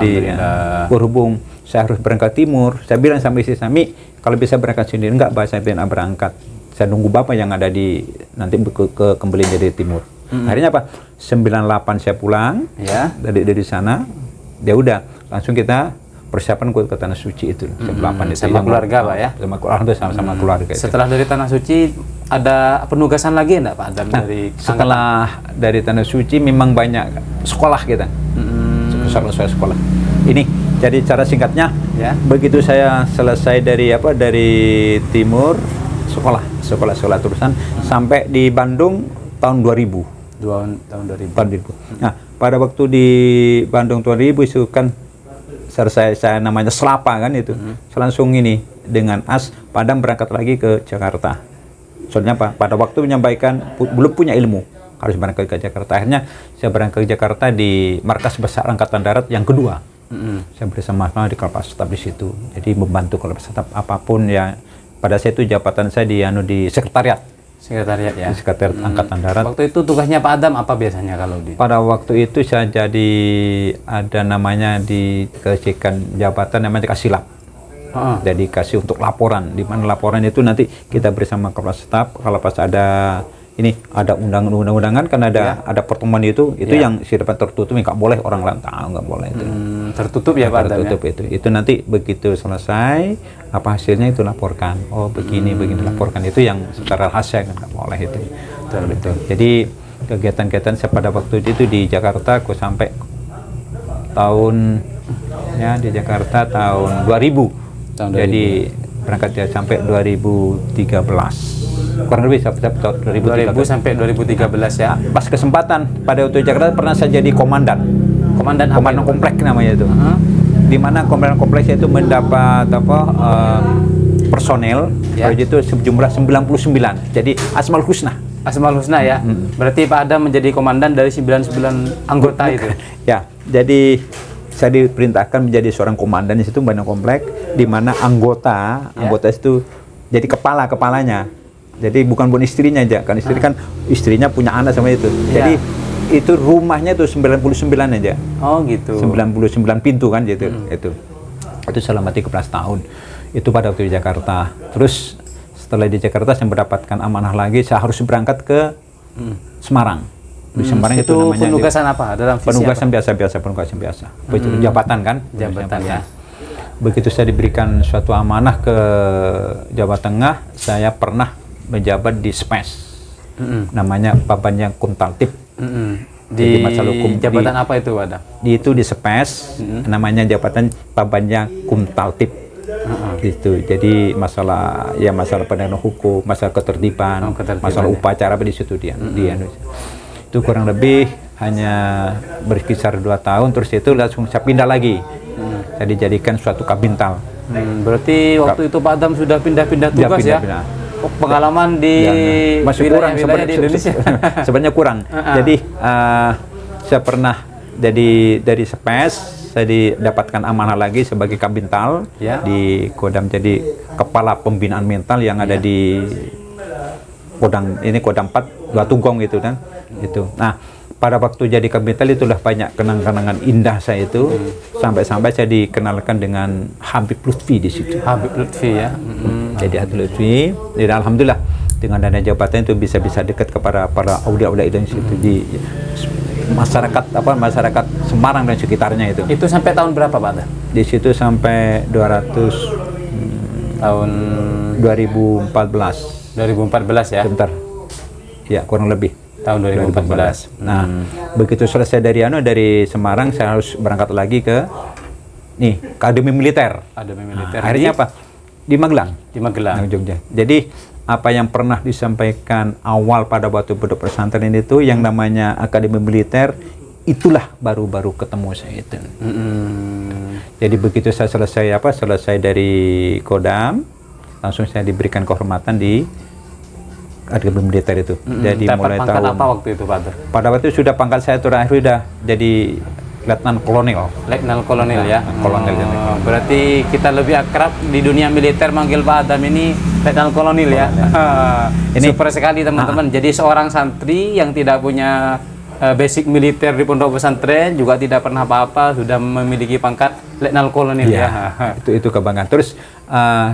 berhubung saya harus berangkat timur. Saya bilang sama istri Sami, kalau bisa berangkat sendiri enggak, saya pengen berangkat. Saya nunggu Bapak yang ada di nanti kembali jadi timur. Akhirnya apa? 98 saya pulang dari sana. Ya udah, langsung kita persiapan ke Tanah Suci itu. 98 itu sama keluarga Pak ya? Sama keluarga. Setelah dari Tanah Suci ada penugasan lagi enggak Pak Adam dari setelah dari Tanah Suci memang banyak sekolah kita. Sekolah. Ini jadi cara singkatnya begitu saya selesai dari timur sekolah terusan sampai di Bandung tahun 2000. Tahun 2000. Nah, pada waktu di Bandung 2000 itu kan saya namanya selapa kan itu. Langsung ini dengan Padam berangkat lagi ke Jakarta. Soalnya apa? Pada waktu menyampaikan belum punya ilmu, harus berangkat ke Jakarta. Akhirnya saya berangkat ke Jakarta di Markas Besar Angkatan Darat yang kedua. Saya bersama-sama di Kalpas Staf di situ. Jadi membantu Kalpas Staf apapun ya. Pada saya itu jabatan saya di sekretariat. Sekretariat ya. Di sekretariat Angkatan Darat. Waktu itu tugasnya Pak Adam apa biasanya kalau di? Pada waktu itu saya jadi ada namanya di kecikan jabatan namanya Kasilap. Jadi kasih untuk laporan, di mana laporan itu nanti kita bersama Kepala Staf kalau pas ada undang-undangan kan ada pertemuan itu yang sifatnya tertutup, nggak boleh orang lain tahu, nggak boleh itu. Tertutup ya Pak Adam tertutup ya? Itu nanti begitu selesai apa hasilnya itu laporkan. Oh begini laporkan, itu yang secara rahasia kan nggak boleh itu. Betul. Jadi kegiatan-kegiatan saya pada waktu itu di Jakarta aku sampai di Jakarta tahun 2000. Jadi berangkat ya sampai 2013. Kurang lebih sampai tahun 2000 sampai 2013 ya. Pas kesempatan pada waktu Jakarta pernah saya jadi komandan kompleks namanya itu. Di mana komandan kompleks itu mendapat personel itu sejumlah 99. Jadi Asmaul Husna ya. Berarti Pak Adam menjadi komandan dari 99 anggota itu. Ya, jadi saya diperintahkan menjadi seorang komandan di situ banyak komplek, di mana anggota itu jadi kepalanya. Jadi bukan istrinya aja, kan istrinya punya anak sama itu. Jadi itu rumahnya tuh 99 aja. Oh gitu. 99 pintu kan gitu. Itu selama 13 tahun. Itu pada waktu di Jakarta. Terus setelah di Jakarta saya mendapatkan amanah lagi, saya harus berangkat ke Semarang. Di Semarang itu namanya penugasan apa? Dalam visi penugasan apa? penugasan biasa. Begitu jabatan kan? Jabatan ya. Begitu saya diberikan suatu amanah ke Jawa Tengah, saya pernah menjabat di SPES. Namanya Pabannya Kumtaltip. Di masalah hukum jabatan apa itu ada? Itu di SPES, namanya jabatan Pabannya Kumtaltip. Gitu. Jadi masalah penegakan hukum, masalah ketertiban, masalah upacara di situ dia. Itu kurang lebih hanya berkisar 2 tahun, terus itu langsung saya pindah lagi. Saya dijadikan suatu kabintal. Berarti waktu itu Pak Adam sudah pindah-pindah tugas ya? Oh, pengalaman di masih kurang wilayah di Indonesia. Sebenarnya kurang. Jadi saya pernah jadi dari SPES, saya didapatkan amanah lagi sebagai kabintal di Kodam, jadi kepala pembinaan mental yang ada di Kodam 4 Gatugong gitu kan. Itu. Nah, pada waktu jadi kabintal itulah banyak kenang-kenangan indah saya itu, sampai-sampai saya dikenalkan dengan Habib Lutfi di situ. Habib Lutfi ya. Jadi Habib Lutfi, dan alhamdulillah dengan dana jabatan itu bisa dekat kepada para aulia-aulia di situ, di masyarakat Semarang dan sekitarnya itu. Itu sampai tahun berapa Pak Adam? Di situ sampai 200 tahun 2014. 2014 ya. Sebentar. Ya, kurang lebih. Tahun 2014. Nah, begitu selesai dari Semarang, saya harus berangkat lagi ke Akademi Militer. Akademi Militer. Akhirnya apa? Di Magelang. Di Magelang. Jogja. Jadi apa yang pernah disampaikan awal pada waktu pondok pesantren itu, yang namanya Akademi Militer, itulah baru-baru ketemu saya itu. Jadi begitu saya selesai dari Kodam, langsung saya diberikan kehormatan di Akademi Militer itu. Jadi mulai pangkat tahun apa waktu itu Pak? Pada waktu itu sudah pangkat saya terakhir sudah jadi Letnan Kolonel. Letnan Kolonel ya. Kolonel. Berarti kita lebih akrab di dunia militer manggil Pak Adam ini Letnan Kolonel ya. Ini super sekali teman-teman. Jadi seorang santri yang tidak punya basic militer di pondok pesantren, juga tidak pernah apa-apa, sudah memiliki pangkat Letnan Kolonel ya. Itu kebanggaan. Terus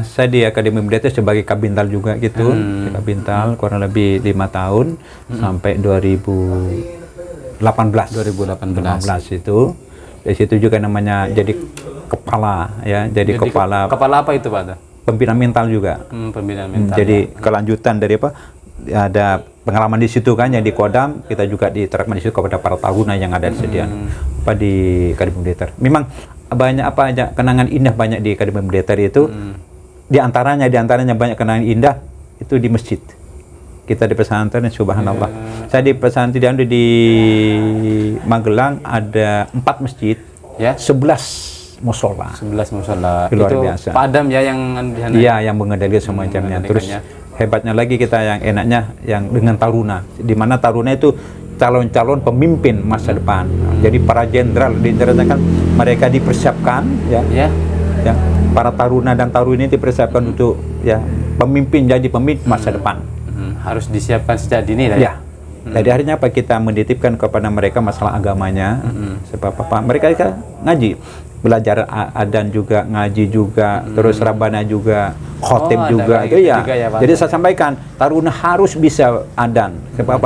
saya di Akademi Militer sebagai kabintal juga gitu. Kabintal kurang lebih 5 tahun sampai 2018 itu. Dari situ juga namanya jadi kepala ya, jadi kepala apa itu Pak Adam? Pembinaan mental juga. Pembinaan mental. Jadi kelanjutan dari ada pengalaman di situ kan, yang di Kodam kita juga diterapkan di situ kepada para taruna yang ada di di Akademi Militer. Memang banyak kenangan indah banyak di Akademi Militer itu. Di antaranya banyak kenangan indah itu di masjid. Kita di pesantren, subhanallah. Saya di pesantren di Magelang ada 4 masjid, 11 musola. 11 musola. Luar itu biasa. Pak Adam ya yang di sana? Iya, yang mengendalikan semacamnya. Terus hebatnya lagi kita yang enaknya yang dengan taruna, di mana taruna itu calon-calon pemimpin masa depan. Jadi para jenderal kan mereka dipersiapkan ya. Para taruna dan taruni dipersiapkan untuk pemimpin, jadi pemimpin masa depan. Harus disiapkan sejak dini ya. Jadi akhirnya kita menditipkan kepada mereka masalah agamanya. Sebab mereka ngaji, belajar adan juga, ngaji juga, terus rabana juga, khotib juga itu ya. Jadi saya sampaikan taruna harus bisa adan. Sebab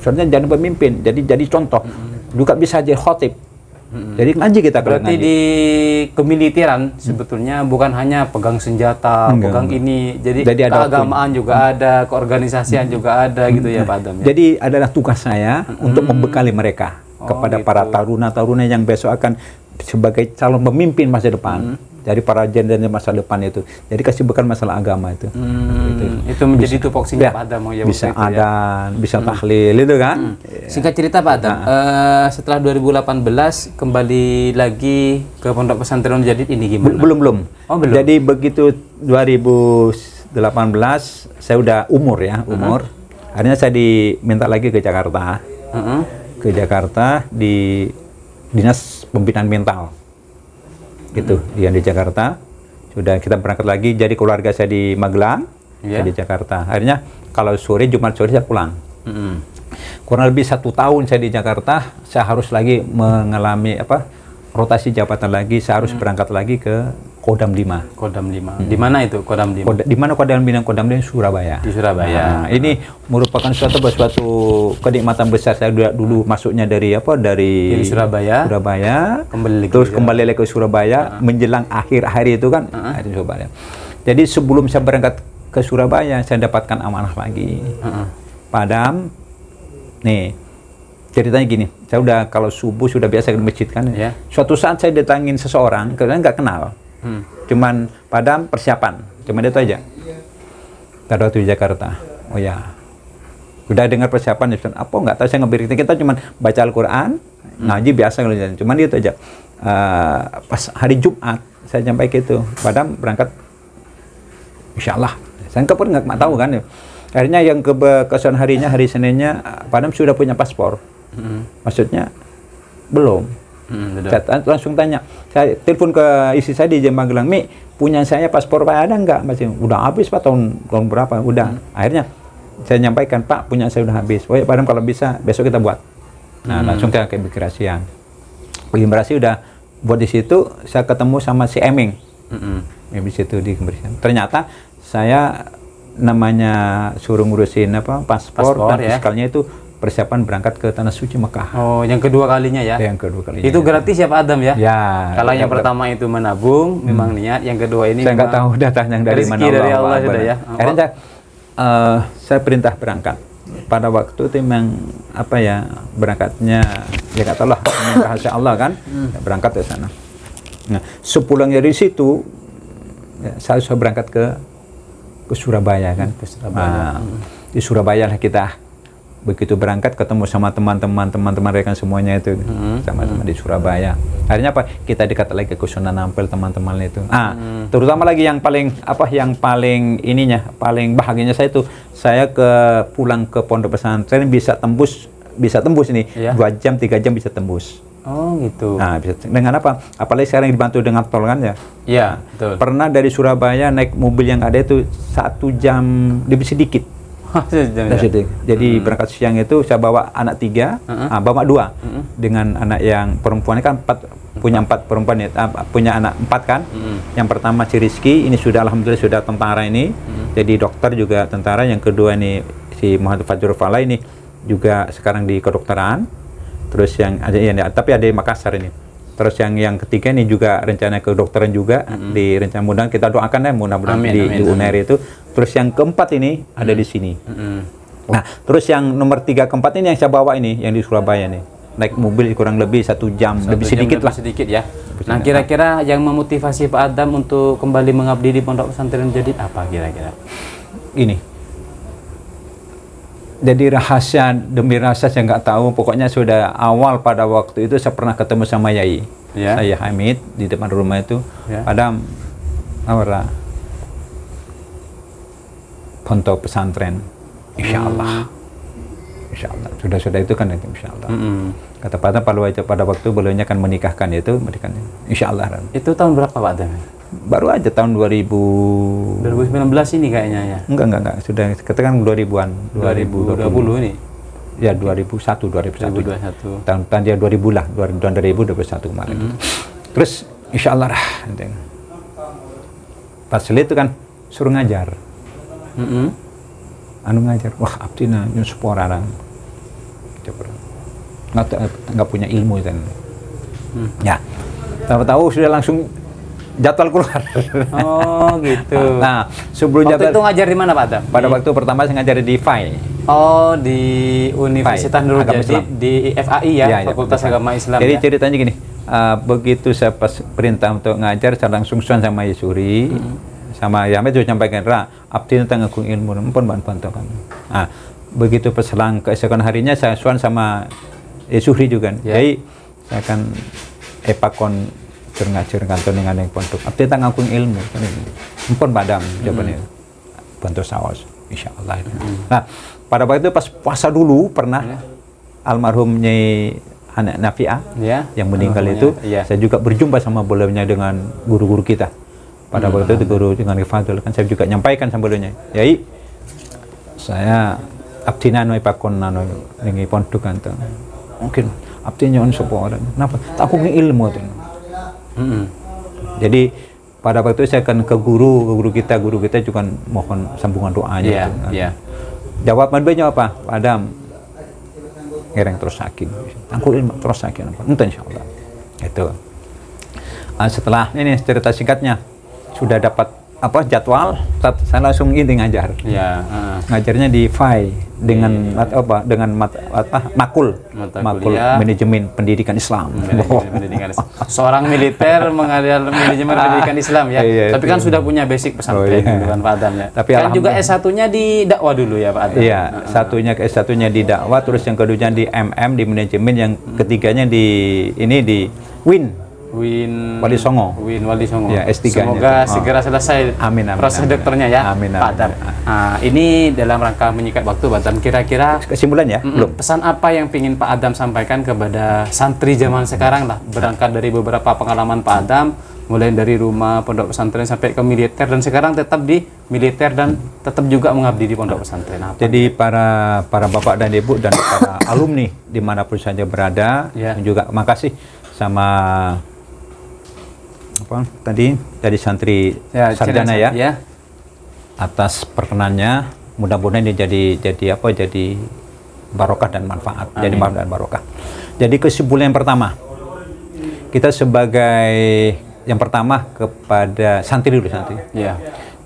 soalnya jadi pemimpin, jadi contoh. Juga bisa jadi khotib. Jadi ngaji kita. Berarti di kemiliteran sebetulnya bukan hanya pegang senjata, pegang ini. Jadi keagamaan juga ada, keorganisasian juga ada gitu ya Pak Adam ya. Jadi adalah tugas saya untuk membekali mereka kepada para taruna-taruna yang besok akan sebagai calon pemimpin masa depan. Dari para jenderal masa depan itu. Jadi kasih bekal masalah agama itu. Itu menjadi tupoksinya Pak Adam ya. Bisa adan, bisa tahlil itu kan. Singkat cerita Pak Adam, setelah 2018 kembali lagi ke Pondok Pesantren Jadid ini gimana? Belum. Oh, belum. Jadi begitu 2018 saya udah umur. Akhirnya saya diminta lagi ke Jakarta. Ke Jakarta di Dinas Pembinaan Mental. Gitu, yang di Jakarta. Sudah kita berangkat lagi, jadi keluarga saya di Magelang, saya di Jakarta. Akhirnya kalau Jumat sore saya pulang. kurang lebih 1 tahun saya di Jakarta, saya harus lagi mengalami rotasi jabatan lagi, saya harus berangkat lagi ke Kodam 5. Kodam 5. Di mana itu Kodam 5? Di mana Kodam 5? Kodam 5 Surabaya. Di Surabaya. Nah, ini merupakan suatu kenikmatan besar. Saya dulu masuknya dari Surabaya. Kembali lagi ke Surabaya menjelang akhir hari itu kan. Di Surabaya. Jadi sebelum saya berangkat ke Surabaya, saya dapatkan amanah lagi. Padam, nih ceritanya gini, saya udah kalau subuh sudah biasa ke masjid kan. Yeah. Suatu saat saya datangin seseorang, kalian nggak kenal. Cuman Padam persiapan, cuman itu aja. Pada waktu di Jakarta, oh ya, udah dengar persiapan, apa nggak tahu saya ngeberi kita cuman baca Al-Quran, ngaji biasa kalau jalan, cuman itu aja. Pas hari Jumat saya sampai gitu, Padam berangkat, Insya Allah. Saya nggak tahu kan. Akhirnya yang keesokan harinya, hari Seninnya, Padam sudah punya paspor. Maksudnya belum. Saya langsung tanya, saya telepon ke istri saya di Magelang, Mi, punya saya paspor Pak ada nggak? Masih udah habis Pak, tahun berapa? Udah. Akhirnya saya nyampaikan, Pak, punya saya udah habis. Oh ya Padam, kalau bisa besok kita buat. Nah langsung ke imigrasian. Imigrasi udah buat di situ. Saya ketemu sama si Eming. Di situ di imigrasian. Ternyata saya namanya suruh ngurusin paspor dan fiskalnya itu persiapan berangkat ke Tanah Suci Mekah. Oh, yang kedua kalinya ya? Yang kedua kalinya. Itu gratis ya Pak Adam ya? Ya. Kalau yang pertama itu menabung, memang niat. Yang kedua ini saya nggak tahu datang yang dari mana. Rezeki dari Allah sudah ya. Akhirnya saya perintah berangkat. Pada waktu itu memang berangkatnya ya nggak tahu lah, rahasia Allah kan. Berangkat ke sana. Nah, sepulangnya dari situ saya sudah berangkat ke Surabaya kan. Ke Surabaya. Di Surabaya lah kita begitu berangkat ketemu sama teman-teman rekan semuanya itu sama-sama di Surabaya. Akhirnya kita dekat lagi ke Sunan Ampel teman-teman itu. Terutama lagi yang paling paling bahagianya saya itu saya pulang ke pondok pesantren bisa tembus ini 2 jam 3 jam bisa tembus. Oh gitu. Nah, bisa dengan apa? Apalagi sekarang dibantu dengan tol kan ya? Iya, betul. Pernah dari Surabaya naik mobil yang ada itu 1 jam lebih sedikit. Jadi berangkat siang itu saya bawa anak 3, bawa 2 dengan anak yang perempuannya kan 4, punya 4 perempuan ya, punya anak 4 kan. Yang pertama si Rizky, ini sudah alhamdulillah sudah tentara ini, jadi dokter juga tentara. Yang kedua ini si Muhammad Fajrul Fala ini juga sekarang di kedokteran. Terus yang tapi ada di Makassar ini. Terus yang ketiga ini juga rencana kedokteran juga di rencana mudah kita doakan ya mudah-mudahan di UNER itu. Terus yang keempat ini ada di sini. Nah, terus yang nomor 3 keempat ini yang saya bawa ini yang di Surabaya nih. Naik mobil kurang lebih 1 jam lebih sedikit lah. Sedikit ya. Nah, kira-kira yang memotivasi Pak Adam untuk kembali mengabdi di Pondok Pesantren Jadid apa kira-kira? Ini. Jadi rahasia demi rahasia saya nggak tahu. Pokoknya sudah awal pada waktu itu saya pernah ketemu sama Yai. Saya Hamid di depan rumah itu. Padam awara Pondok Pesantren. Insya Allah. Sudah itu kan Insya Allah. Kata Padam pada waktu beliaunya akan menikahkan itu, Insya Allah. Itu tahun berapa Pak Adam? Baru aja tahun 2019 ini kayaknya ya. Enggak. Sudah katakan 2000-an. 2020 ini. Ya 2021. Tahun dia 2000 lah, tahun 2021 kemarin. Terus Insya Allah pas itu kan suruh ngajar. Ngajar. Wah, abdina nyuspor orang. Nggak punya ilmu kan. Ya. Tahu-tahu sudah langsung jadwal keluar. Oh gitu. Nah, sebelum waktu itu ngajar di mana Pak Adam? Pada waktu pertama saya ngajar di FAI. Oh, di Universitas Nurul Jadid di FAI ya, Fakultas Agama Islam. Jadi ceritanya gini, begitu saya pas perintah untuk ngajar, saya langsung suan sama Yesuri, sama Yamed juga nyampaikan, abdi tentang ngagung ilmu, pun bantu kan. Nah, begitu peselang keesokan harinya saya suan sama Yesuri juga. Jadi saya akan epakon ngajar kantor dengan yang pondok. Abdi tentang ngagung ilmu, pun Padam jawabannya, bantu sawas, Insya Allah. Nah, pada waktu itu pas puasa dulu pernah almarhum Nyai Anak Nafi'ah yang meninggal itu, saya juga berjumpa sama beliaunya dengan guru-guru kita. Pada waktu itu guru dengan Rifadul kan saya juga nyampaikan sama beliaunya, Yai, saya abdina no ipakon nano nengi pondok kanto. Mungkin abdinya on sapa orang. Kenapa? Aku ilmu tuh. Jadi pada waktu itu saya akan ke guru kita juga mohon sambungan doanya. Jawab banyak apa? Pak Adam, ngereng terus saking. Angkul ilmu terus saking. Entah insyaallah. Itu. Setelah ini cerita singkatnya sudah dapat jadwal, saya langsung ini ngajar. Ngajarnya di FAI dengan makul manajemen pendidikan Islam. Seorang militer mengajar manajemen pendidikan Islam ya. Tapi kan sudah punya basic pesantren kan Pak Adam ya. Tapi kan juga S1-nya di dakwah dulu ya Pak Adam. Iya, S1-nya di dakwah, terus yang keduanya di MM di manajemen, yang ketiganya di Win Wali Songo. Ya, S3-nya. Semoga segera selesai proses dokternya ya, Pak Adam. Ini dalam rangka menyikat waktu, Pak Adam. Kira-kira kesimpulan ya? Belum. Pesan apa yang ingin Pak Adam sampaikan kepada santri zaman sekarang lah, berangkat dari beberapa pengalaman Pak Adam, mulai dari rumah, pondok pesantren sampai ke militer, dan sekarang tetap di militer dan tetap juga mengabdi di pondok pesantren. Jadi para bapak dan ibu dan para alumni dimanapun saja berada, juga makasih sama tadi santri sarjana ya, atas perkenannya. Mudah-mudahan ini jadi barokah dan manfaat. Jadi manfaat dan barokah. Jadi kesimpulan yang pertama, kita sebagai yang pertama kepada santri dulu.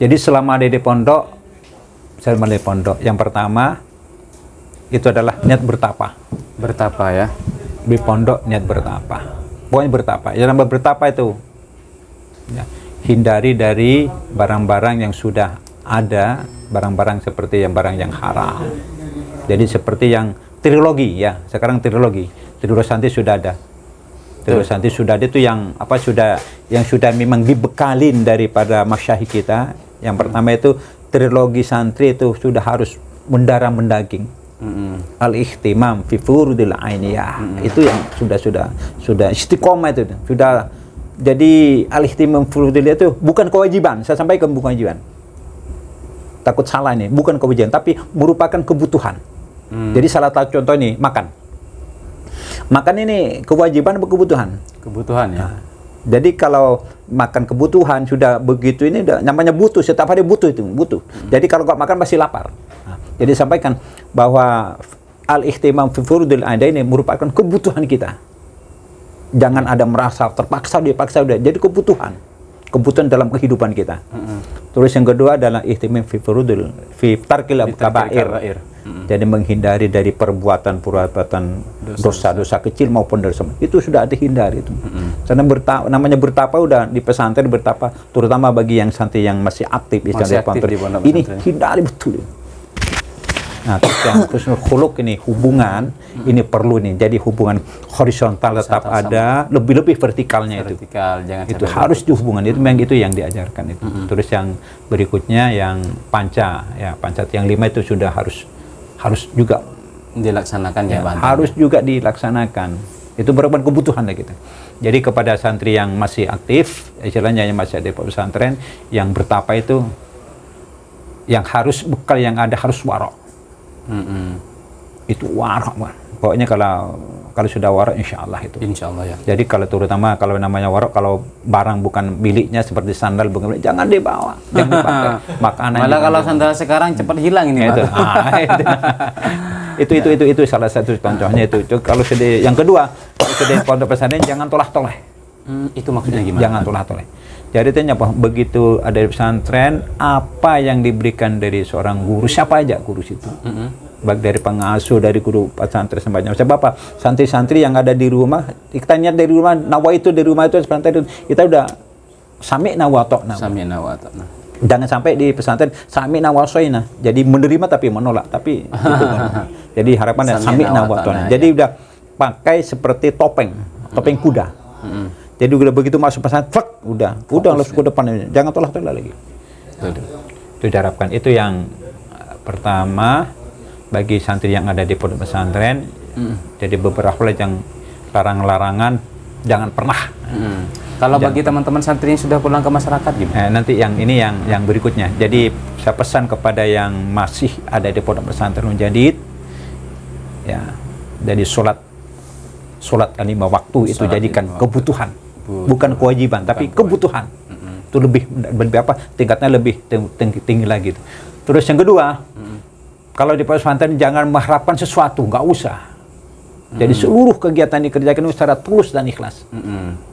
Jadi selama ada di pondok, yang pertama itu adalah niat bertapa ya. Di pondok niat bertapa, pokoknya bertapa. Yang bertapa itu hindari dari barang-barang yang sudah ada, barang-barang seperti barang yang haram. Jadi seperti yang trilogi ya, sekarang trilogi santri sudah ada. Trilogi santri sudah ada, itu yang sudah memang dibekalin daripada masyayikh kita. Yang pertama itu trilogi santri itu sudah harus mendarah mendaging. Al-ihtimam fi furudil ainiyah. Itu yang sudah istiqomah itu. Sudah. Jadi al-ihtimam furudil itu bukan kewajiban. Saya sampaikan bukan kewajiban. Takut salah ini, bukan kewajiban, tapi merupakan kebutuhan. Jadi salah satu contoh ini makan. Makan ini kewajiban atau kebutuhan? Kebutuhan ya. Jadi kalau makan kebutuhan sudah begitu, ini namanya butuh, setiap hari butuh. Jadi kalau nggak makan pasti lapar. Jadi sampaikan bahwa al-ihtimam fi furudil ainiyah ini merupakan kebutuhan kita. Jangan ada merasa terpaksa dipaksa, udah jadi kebutuhan dalam kehidupan kita. Terus yang kedua adalah ihtimam fi tarkil kabair. Jadi menghindari dari perbuatan dosa-dosa kecil maupun dosa. Itu sudah dihindari itu. Karena namanya bertapa udah di pesantren bertapa, terutama bagi yang santri yang masih aktif di pesantren. Ini hindari betul. Nah, terus yang husnul khuluq ini hubungan ini perlu nih. Jadi hubungan horizontal tetap ada, lebih vertikalnya itu. Itu harus dihubungan, itu yang diajarkan itu. Terus yang berikutnya yang panca yang 5 itu sudah harus juga dilaksanakan ya, Pak. Harus juga dilaksanakan. Itu merupakan kebutuhan kita. Jadi kepada santri yang masih aktif, istilahnya yang masih ada di pesantren, yang bertapa itu yang harus bekal yang ada harus warok. Itu warak, pokoknya kalau sudah warak insyaallah itu. Insyaallah ya. Jadi terutama kalau namanya warak, kalau barang bukan miliknya seperti sandal jangan dibawa, jangan dipakai. Makanan. Malah kalau sandal sekarang cepat hilang ini, Pak. Itu salah satu contohnya itu. Kalau yang kedua, kalau pondok pesantren jangan tolah-toleh. Itu maksudnya gimana? Jangan tolah-toleh. Jadi tanya begitu ada di pesantren, apa yang diberikan dari seorang guru, siapa aja guru situ, baik dari pengasuh, dari guru pesantren sembahnya. Sebab apa? Santri-santri yang ada di rumah, kita niat dari rumah, nawa itu dari rumah itu pesantren, kita udah sami nawatok. Jangan sampai di pesantren sami nawasoina, jadi menerima tapi menolak, tapi itu kan. Jadi harapannya sami nawatok. Jadi udah pakai seperti topeng kuda. Jadi udah begitu masuk pesantren, udah langsung ke depan, jangan tolak-tolak lagi. Itu diharapkan. Itu yang pertama bagi santri yang ada di pondok pesantren. Jadi beberapa yang larangan jangan pernah. Kalau bagi teman-teman santri yang sudah pulang ke masyarakat gimana? Nanti yang ini yang berikutnya. Jadi saya pesan kepada yang masih ada di pondok pesantren Mujadid, ya, jadi sholat 5 waktu itu jadikan kebutuhan, bukan kewajiban, tapi kebutuhan. Itu lebih apa? Tingkatnya lebih tinggi lagi. Terus yang kedua, kalau di pondok pesantren jangan mengharapkan sesuatu, nggak usah. Jadi seluruh kegiatan dikerjakan secara tulus dan ikhlas.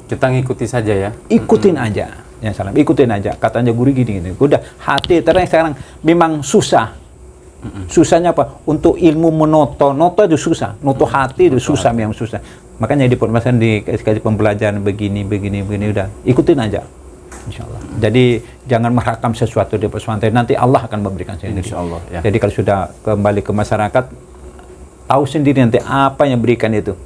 Kita ngikuti saja ya. Ikutin aja. Ya salam, ikutin aja. Katanya guru gini. Udah, hati terus sekarang memang susah. Susahnya apa? Untuk ilmu menoto itu susah. Noto hati itu susah, memang susah. Makanya di pondok dikasih pembelajaran begini udah. Ikutin aja. Insya Allah. Jadi jangan mengharapkan sesuatu di pesantren, nanti Allah akan memberikan sendiri. Insya Allah, ya. Jadi kalau sudah kembali ke masyarakat, tahu sendiri nanti apa yang berikan itu.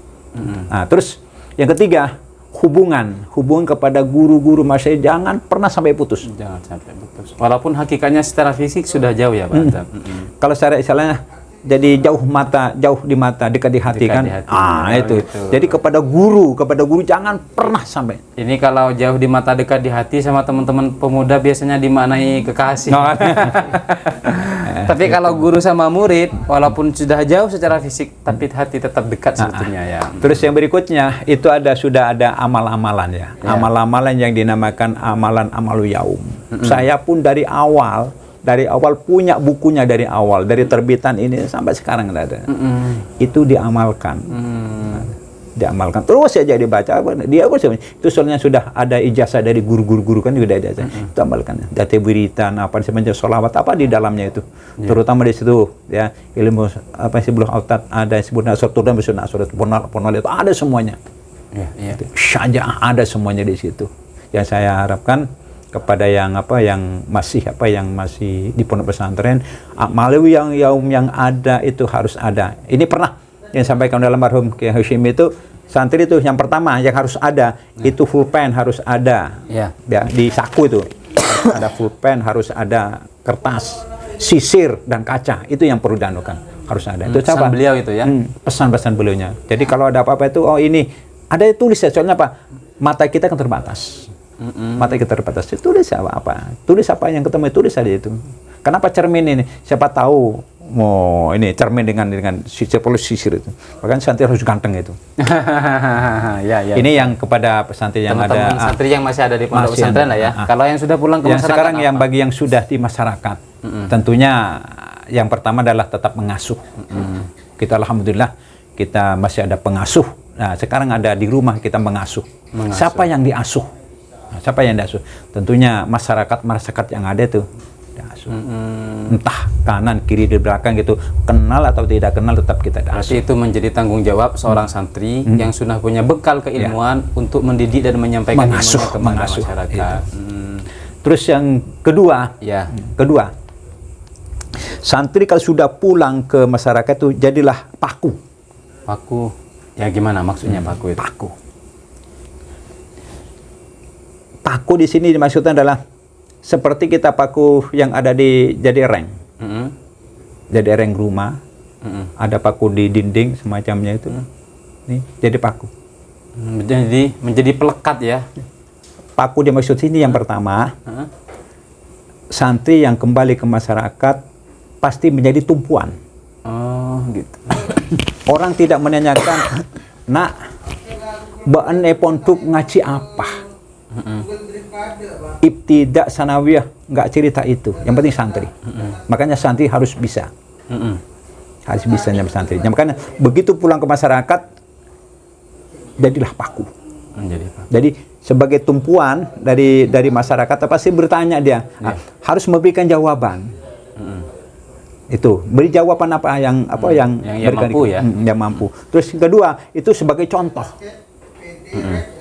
Nah, terus yang ketiga, hubungan kepada guru-guru masyarakat jangan pernah sampai putus. Jangan sampai putus. Walaupun hakikatnya secara fisik sudah jauh ya Pak Adam. Kalau secara istilahnya jadi jauh di mata, dekat di hati Dekat kan. di hati. Itu. Itu. Jadi kepada guru jangan pernah sampai. Ini kalau jauh di mata dekat di hati sama teman-teman pemuda biasanya dimaknai kekasih. Tapi kalau guru sama murid, walaupun sudah jauh secara fisik, tapi hati tetap dekat sebetulnya ya. Terus yang berikutnya itu sudah ada amal-amalan ya. Amal-amalan yang dinamakan amalan amalu yaum. Saya pun dari awal punya bukunya dari awal, dari terbitan ini sampai sekarang ada. Itu diamalkan. Diamalkan terus saja dibaca. Dia itu soalnya sudah ada ijazah dari guru-guru kan juga ada ijazah. Itu amalkan. Data beritan apa sebenarnya sholawat apa di dalamnya itu. Terutama di situ ya ilmu apa sih belum autat ada sebut nasr dan besar nasr ponol itu ada semuanya. Saja ada semuanya di situ. Yang saya harapkan kepada yang masih di pondok pesantren, malu yang ada itu harus ada. Ini pernah yang sampaikan dalam marhum Kiai Hashim itu, santri itu yang pertama yang harus ada itu pulpen harus ada. Ya, di saku itu harus ada pulpen, harus ada kertas, sisir dan kaca, itu yang perlu dianukan, harus ada. Itu pesan beliau itu ya. Pesan-pesan beliaunya. Jadi kalau ada apa-apa itu ini ada tulis ya, soalnya apa? Mata kita kan terbatas. Mata kita terbatas. Tulis apa? Tulis apa yang ketemu, tulis aja itu. Kenapa cermin ini? Siapa tahu mau ini cermin dengan sisir itu. Bahkan santri harus ganteng itu. Ini yang kepada pesantren yang teman-teman ada santri yang masih ada di pondok pesantren lah ya. Kalau yang sudah pulang ke masyarakat sekarang yang bagi yang sudah di masyarakat, tentunya yang pertama adalah tetap mengasuh. Kita alhamdulillah kita masih ada pengasuh. Nah, sekarang ada di rumah kita mengasuh. Siapa yang diasuh? Siapa yang diasuh? Tentunya masyarakat yang ada itu diasuh. Entah kanan kiri di belakang gitu, kenal atau tidak kenal tetap kita diasuh. Berarti itu menjadi tanggung jawab seorang santri yang sudah punya bekal keilmuan untuk mendidik dan menyampaikan ilmunya kepada masyarakat. Terus yang kedua, santri kalau sudah pulang ke masyarakat itu jadilah paku. Paku, ya gimana maksudnya paku itu? Paku di sini dimaksudkan adalah seperti kita paku yang ada di jadi reng. Jadi reng rumah. Ada paku di dinding semacamnya itu. Nih, jadi paku. Menjadi pelekat ya. Paku dimaksud sini yang pertama. Santri yang kembali ke masyarakat pasti menjadi tumpuan. Oh, gitu. Orang tidak menanyakan, "Nak, baan pondok ngaji apa?" Ibtidak sanawiyah nggak cerita itu, yang penting santri. Makanya santri harus bisa, harus bisanya santri. Makanya begitu pulang ke masyarakat jadilah paku. Jadi sebagai tumpuan dari masyarakat pasti bertanya dia, harus memberikan jawaban. Itu beri jawaban yang mampu ya. Yang mampu. Terus yang kedua itu sebagai contoh.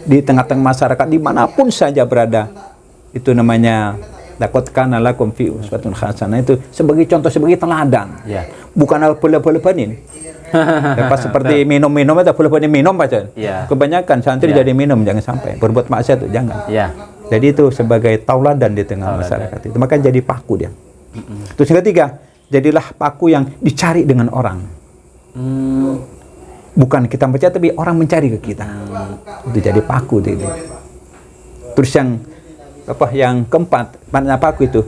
Di tengah-tengah masyarakat dimanapun saja berada, itu namanya laqad kana lakum fi uswatun hasanah, itu sebagai contoh, sebagai teladan. Bukan apa-apa-apain. Pas seperti minum-minum itu boleh minum aja. Kebanyakan santri jadi minum, jangan sampai berbuat maksiat itu jangan. Jadi itu sebagai tauladan di tengah masyarakat itu, maka jadi paku dia. Terus yang ketiga, jadilah paku yang dicari dengan orang. Bukan kita baca, tapi orang mencari ke kita. Itu jadi paku. Terus yang keempat, mana paku itu.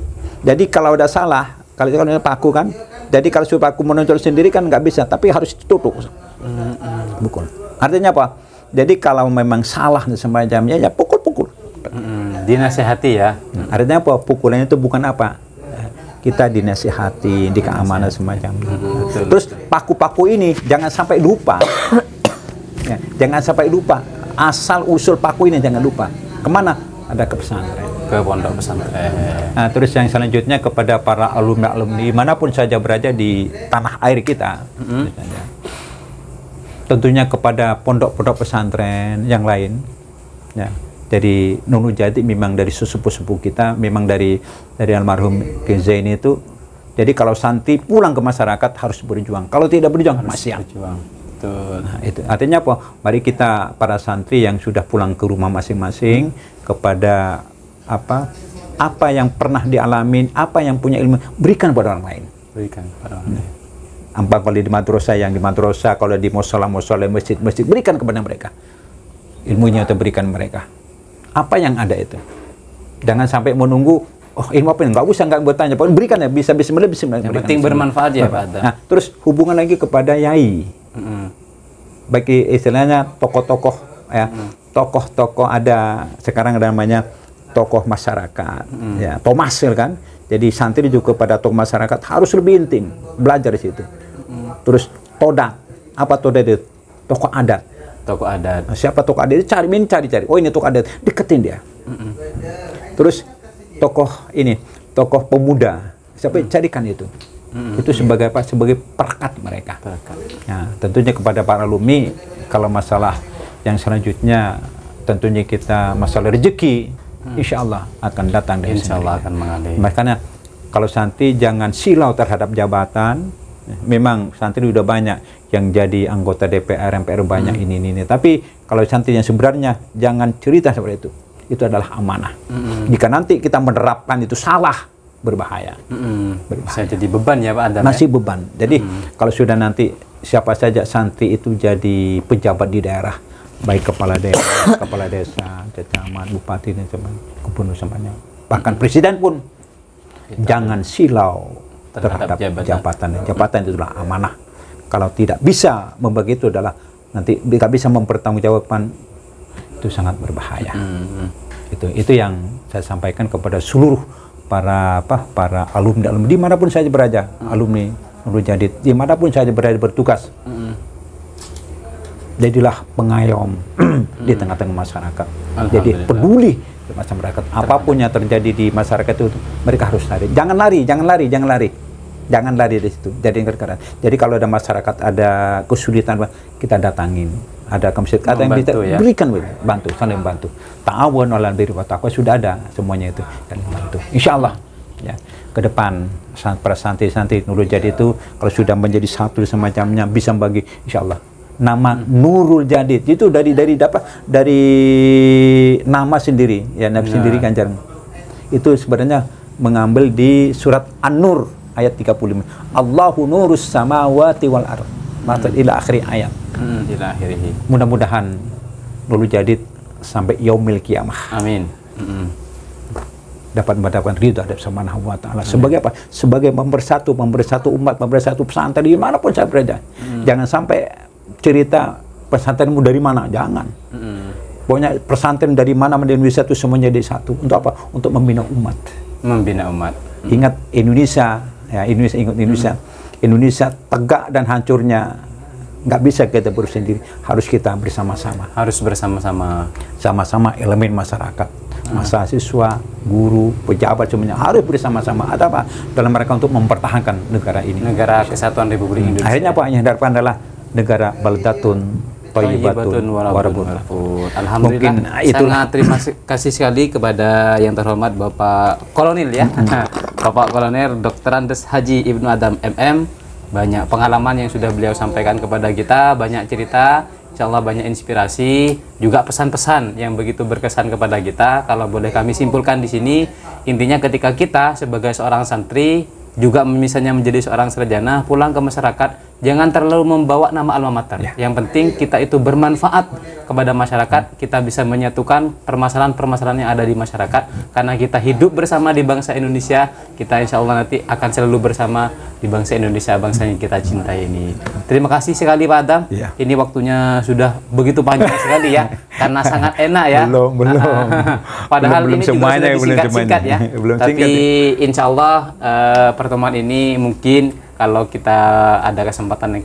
Jadi kalau udah salah, kalau itu kan paku kan. Jadi kalau suruh paku menonjol sendiri kan nggak bisa, tapi harus ditutup. Pukul. Artinya apa? Jadi kalau memang salah semacamnya ya pukul. Dinasehati ya. Artinya apa? Pukulannya itu bukan apa? Kita dinasihati, di keamanan semacamnya. Terus paku-paku ini jangan sampai lupa. Ya, jangan sampai lupa. Asal usul paku ini jangan lupa. Kemana? Ada ke pesantren. Ke pondok pesantren. Nah, terus yang selanjutnya kepada para alumni manapun saja berada di tanah air kita. Tentunya kepada pondok-pondok pesantren yang lain. Ya. Dari Nunu Jati memang dari sesepuh-sepuh kita, memang dari almarhum Ki Zaini itu. Jadi kalau santri pulang ke masyarakat harus berjuang. Kalau tidak berjuang masih berjuang. Betul. Nah, itu artinya apa? Mari kita para santri yang sudah pulang ke rumah masing-masing kepada apa yang pernah dialamin, apa yang punya ilmu, berikan pada orang lain. Berikan pada orang lain. Kalau di madrasah, kalau di musola, masjid, berikan kepada mereka. Ilmunya itu berikan mereka. Apa yang ada itu. Jangan sampai menunggu, ilmu apa ini? Nggak bertanya. Berikan ya, bisa. Yang penting bermanfaat ya Pak Adam. Nah, terus hubungan lagi kepada yai. Bagi istilahnya tokoh-tokoh ya. Tokoh-tokoh ada, sekarang ada namanya tokoh masyarakat. Ya, Tomasil kan. Jadi santri juga kepada tokoh masyarakat harus lebih intim, belajar di situ. Terus toda, apa toda itu? Tokoh adat. Tokoh adat. Nah, siapa tokoh adat? Cari. Oh ini tokoh adat, deketin dia. Terus tokoh pemuda, siapa carikan itu? Itu sebagai apa? Sebagai perekat mereka. Nah, tentunya kepada para alumni, kalau masalah yang selanjutnya, tentunya kita masalah rezeki, insya Allah akan datang dari insya Allah akan mengalir. Makanya kalau santri jangan silau terhadap jabatan. Memang santri udah banyak yang jadi anggota DPR, MPR banyak ini. Tapi kalau santri yang sebenarnya jangan cerita seperti itu. Itu adalah amanah. Jika nanti kita menerapkan itu salah, berbahaya. Bisa jadi beban ya Pak Adam. Masih beban. Jadi kalau sudah nanti siapa saja santri itu jadi pejabat di daerah, baik kepala daerah, kepala desa, camat, bupati dan sebagainya, gubernur semuanya. Bahkan presiden pun jangan silau terhadap jabatan. Jabatan itu adalah amanah. Kalau tidak bisa membagi itu adalah nanti tidak bisa mempertanggungjawabkan, itu sangat berbahaya. Itu yang saya sampaikan kepada seluruh para alumni dimanapun saja berada, alumni Nurul Jadid dimanapun saja berada bertugas. Jadilah pengayom di tengah-tengah masyarakat. Jadi peduli di masyarakat. Apapun yang terjadi di masyarakat itu mereka harus lari. Jangan lari di situ. Jadi kalau ada masyarakat ada kesulitan, kita datangin. Ada kesulitan, ada yang bisa berikan, bantu, saling bantu. Ta'awun 'alal birri wat taqwa sudah ada semuanya itu, saling bantu. Insyaallah ya. Ke depan para santri-santri Nurul Jadid itu kalau sudah menjadi satu semacamnya bisa bagi, insyaallah. Nama Nurul Jadid itu dari nama sendiri ya, Nabi sendiri kan jarang. Itu sebenarnya mengambil di surat An-Nur ayat 35. Allahu nurus samawati wal ardh. Ila akhir ayat. Ila akhirih. Mudah-mudahan Nurul Jadid sampai yaumil kiamah. Amin. Dapat mendapatkan ridha dari Subhanahu wa taala. Sebagai apa? Sebagai mempersatu umat, mempersatu pesantren dimanapun saya berada. Jangan sampai cerita pesantrenmu dari mana, jangan. Pokoknya pesantren dari mana di Indonesia itu semuanya jadi satu. Untuk apa? Untuk membina umat. Ingat Indonesia, ya Indonesia tegak dan hancurnya nggak bisa kita bersendiri, harus kita bersama-sama. Sama-sama elemen masyarakat, mahasiswa, guru, pejabat semuanya harus bersama-sama. Ada apa? Dalam mereka untuk mempertahankan negara ini. Negara Kesatuan Republik Indonesia. Akhirnya apa yang hadapan adalah negara baldatun thayyibatun warabun. Alhamdulillah, sangat terima kasih sekali kepada yang terhormat Bapak Kolonel ya. Bapak Kolonel Dr. Andes Haji Ibnu Adam MM. Banyak pengalaman yang sudah beliau sampaikan kepada kita, banyak cerita, insyaallah banyak inspirasi, juga pesan-pesan yang begitu berkesan kepada kita. Kalau boleh kami simpulkan di sini, intinya ketika kita sebagai seorang santri juga misalnya menjadi seorang sarjana pulang ke masyarakat, jangan terlalu membawa nama alma mater. Yang penting kita itu bermanfaat kepada masyarakat, kita bisa menyatukan permasalahan-permasalahan yang ada di masyarakat, karena kita hidup bersama di bangsa Indonesia, kita insya Allah nanti akan selalu bersama di bangsa Indonesia, bangsa yang kita cintai ini. Terima kasih sekali Pak Adam. Ini waktunya sudah begitu panjang sekali ya, karena sangat enak ya. Belum. Padahal belum ini juga sudah disingkat-singkat ya. Tapi insya Allah pertemuan ini mungkin kalau kita ada kesempatan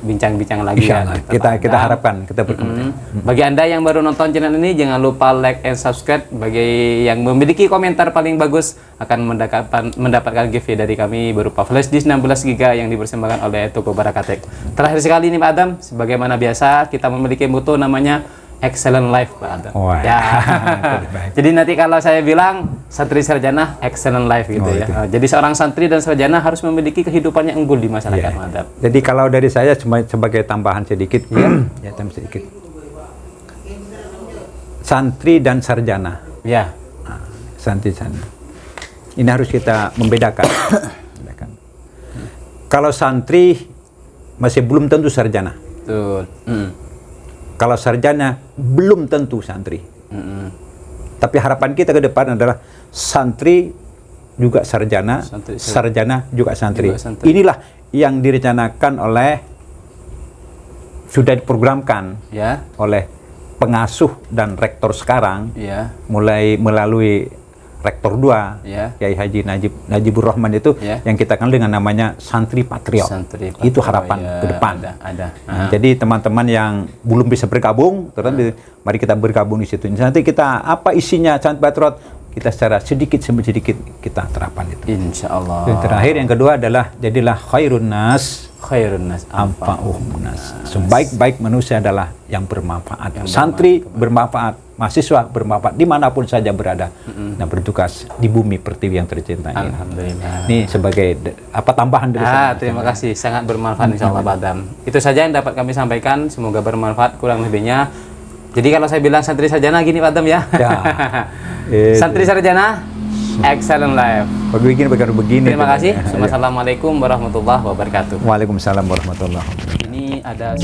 bincang-bincang lagi ya. Kita harapkan kita berkomunikasi. Bagi Anda yang baru nonton channel ini, jangan lupa like and subscribe. Bagi yang memiliki komentar paling bagus akan mendapatkan giveaway dari kami berupa flash disk 16 GB yang dipersembahkan oleh Toko Barakatek. Terakhir sekali nih Pak Adam, sebagaimana biasa kita memiliki moto namanya Excellent Life Pak Adam. Ya. Jadi nanti kalau saya bilang santri sarjana excellent life gitu ya. Jadi seorang santri dan sarjana harus memiliki kehidupan yang unggul di masyarakat Pak Adam. Jadi kalau dari saya cuma sebagai tambahan sedikit ya tambahan sedikit. Santri dan sarjana. Ya. Santri sana. Ini harus kita membedakan. Kalau santri masih belum tentu sarjana. Betul. Kalau sarjana belum tentu santri. Tapi harapan kita ke depan adalah santri juga sarjana, sarjana juga santri. Inilah yang direncanakan oleh, sudah diprogramkan oleh pengasuh dan rektor sekarang, mulai melalui Rektor 2, Kiai Haji Najibur Rahman itu yang kita kenal dengan namanya Santri Patriot. Itu harapan ke depan. Jadi teman-teman yang belum bisa bergabung, mari kita bergabung di situ. Nanti kita apa isinya Santri Patriot, kita secara sedikit demi sedikit kita terapkan itu. Insya Allah. Yang terakhir yang kedua adalah jadilah khairun nas anfa'uhum nas. Sebaik-baik manusia adalah yang bermanfaat. Santri bermanfaat, mahasiswa bermanfaat dimanapun saja berada dan bertugas di bumi pertiwi yang tercinta ini. Alhamdulillah. Ini sebagai tambahan dari saya. Terima kasih, sangat bermanfaat insya Allah Pak Adam. Itu saja yang dapat kami sampaikan, semoga bermanfaat kurang lebihnya. Jadi kalau saya bilang santri sarjana gini Pak Adam ya. Santri sarjana excellent life. Begini. Terima kasih. Assalamualaikum warahmatullahi wabarakatuh. Waalaikumsalam warahmatullahi wabarakatuh. Ini ada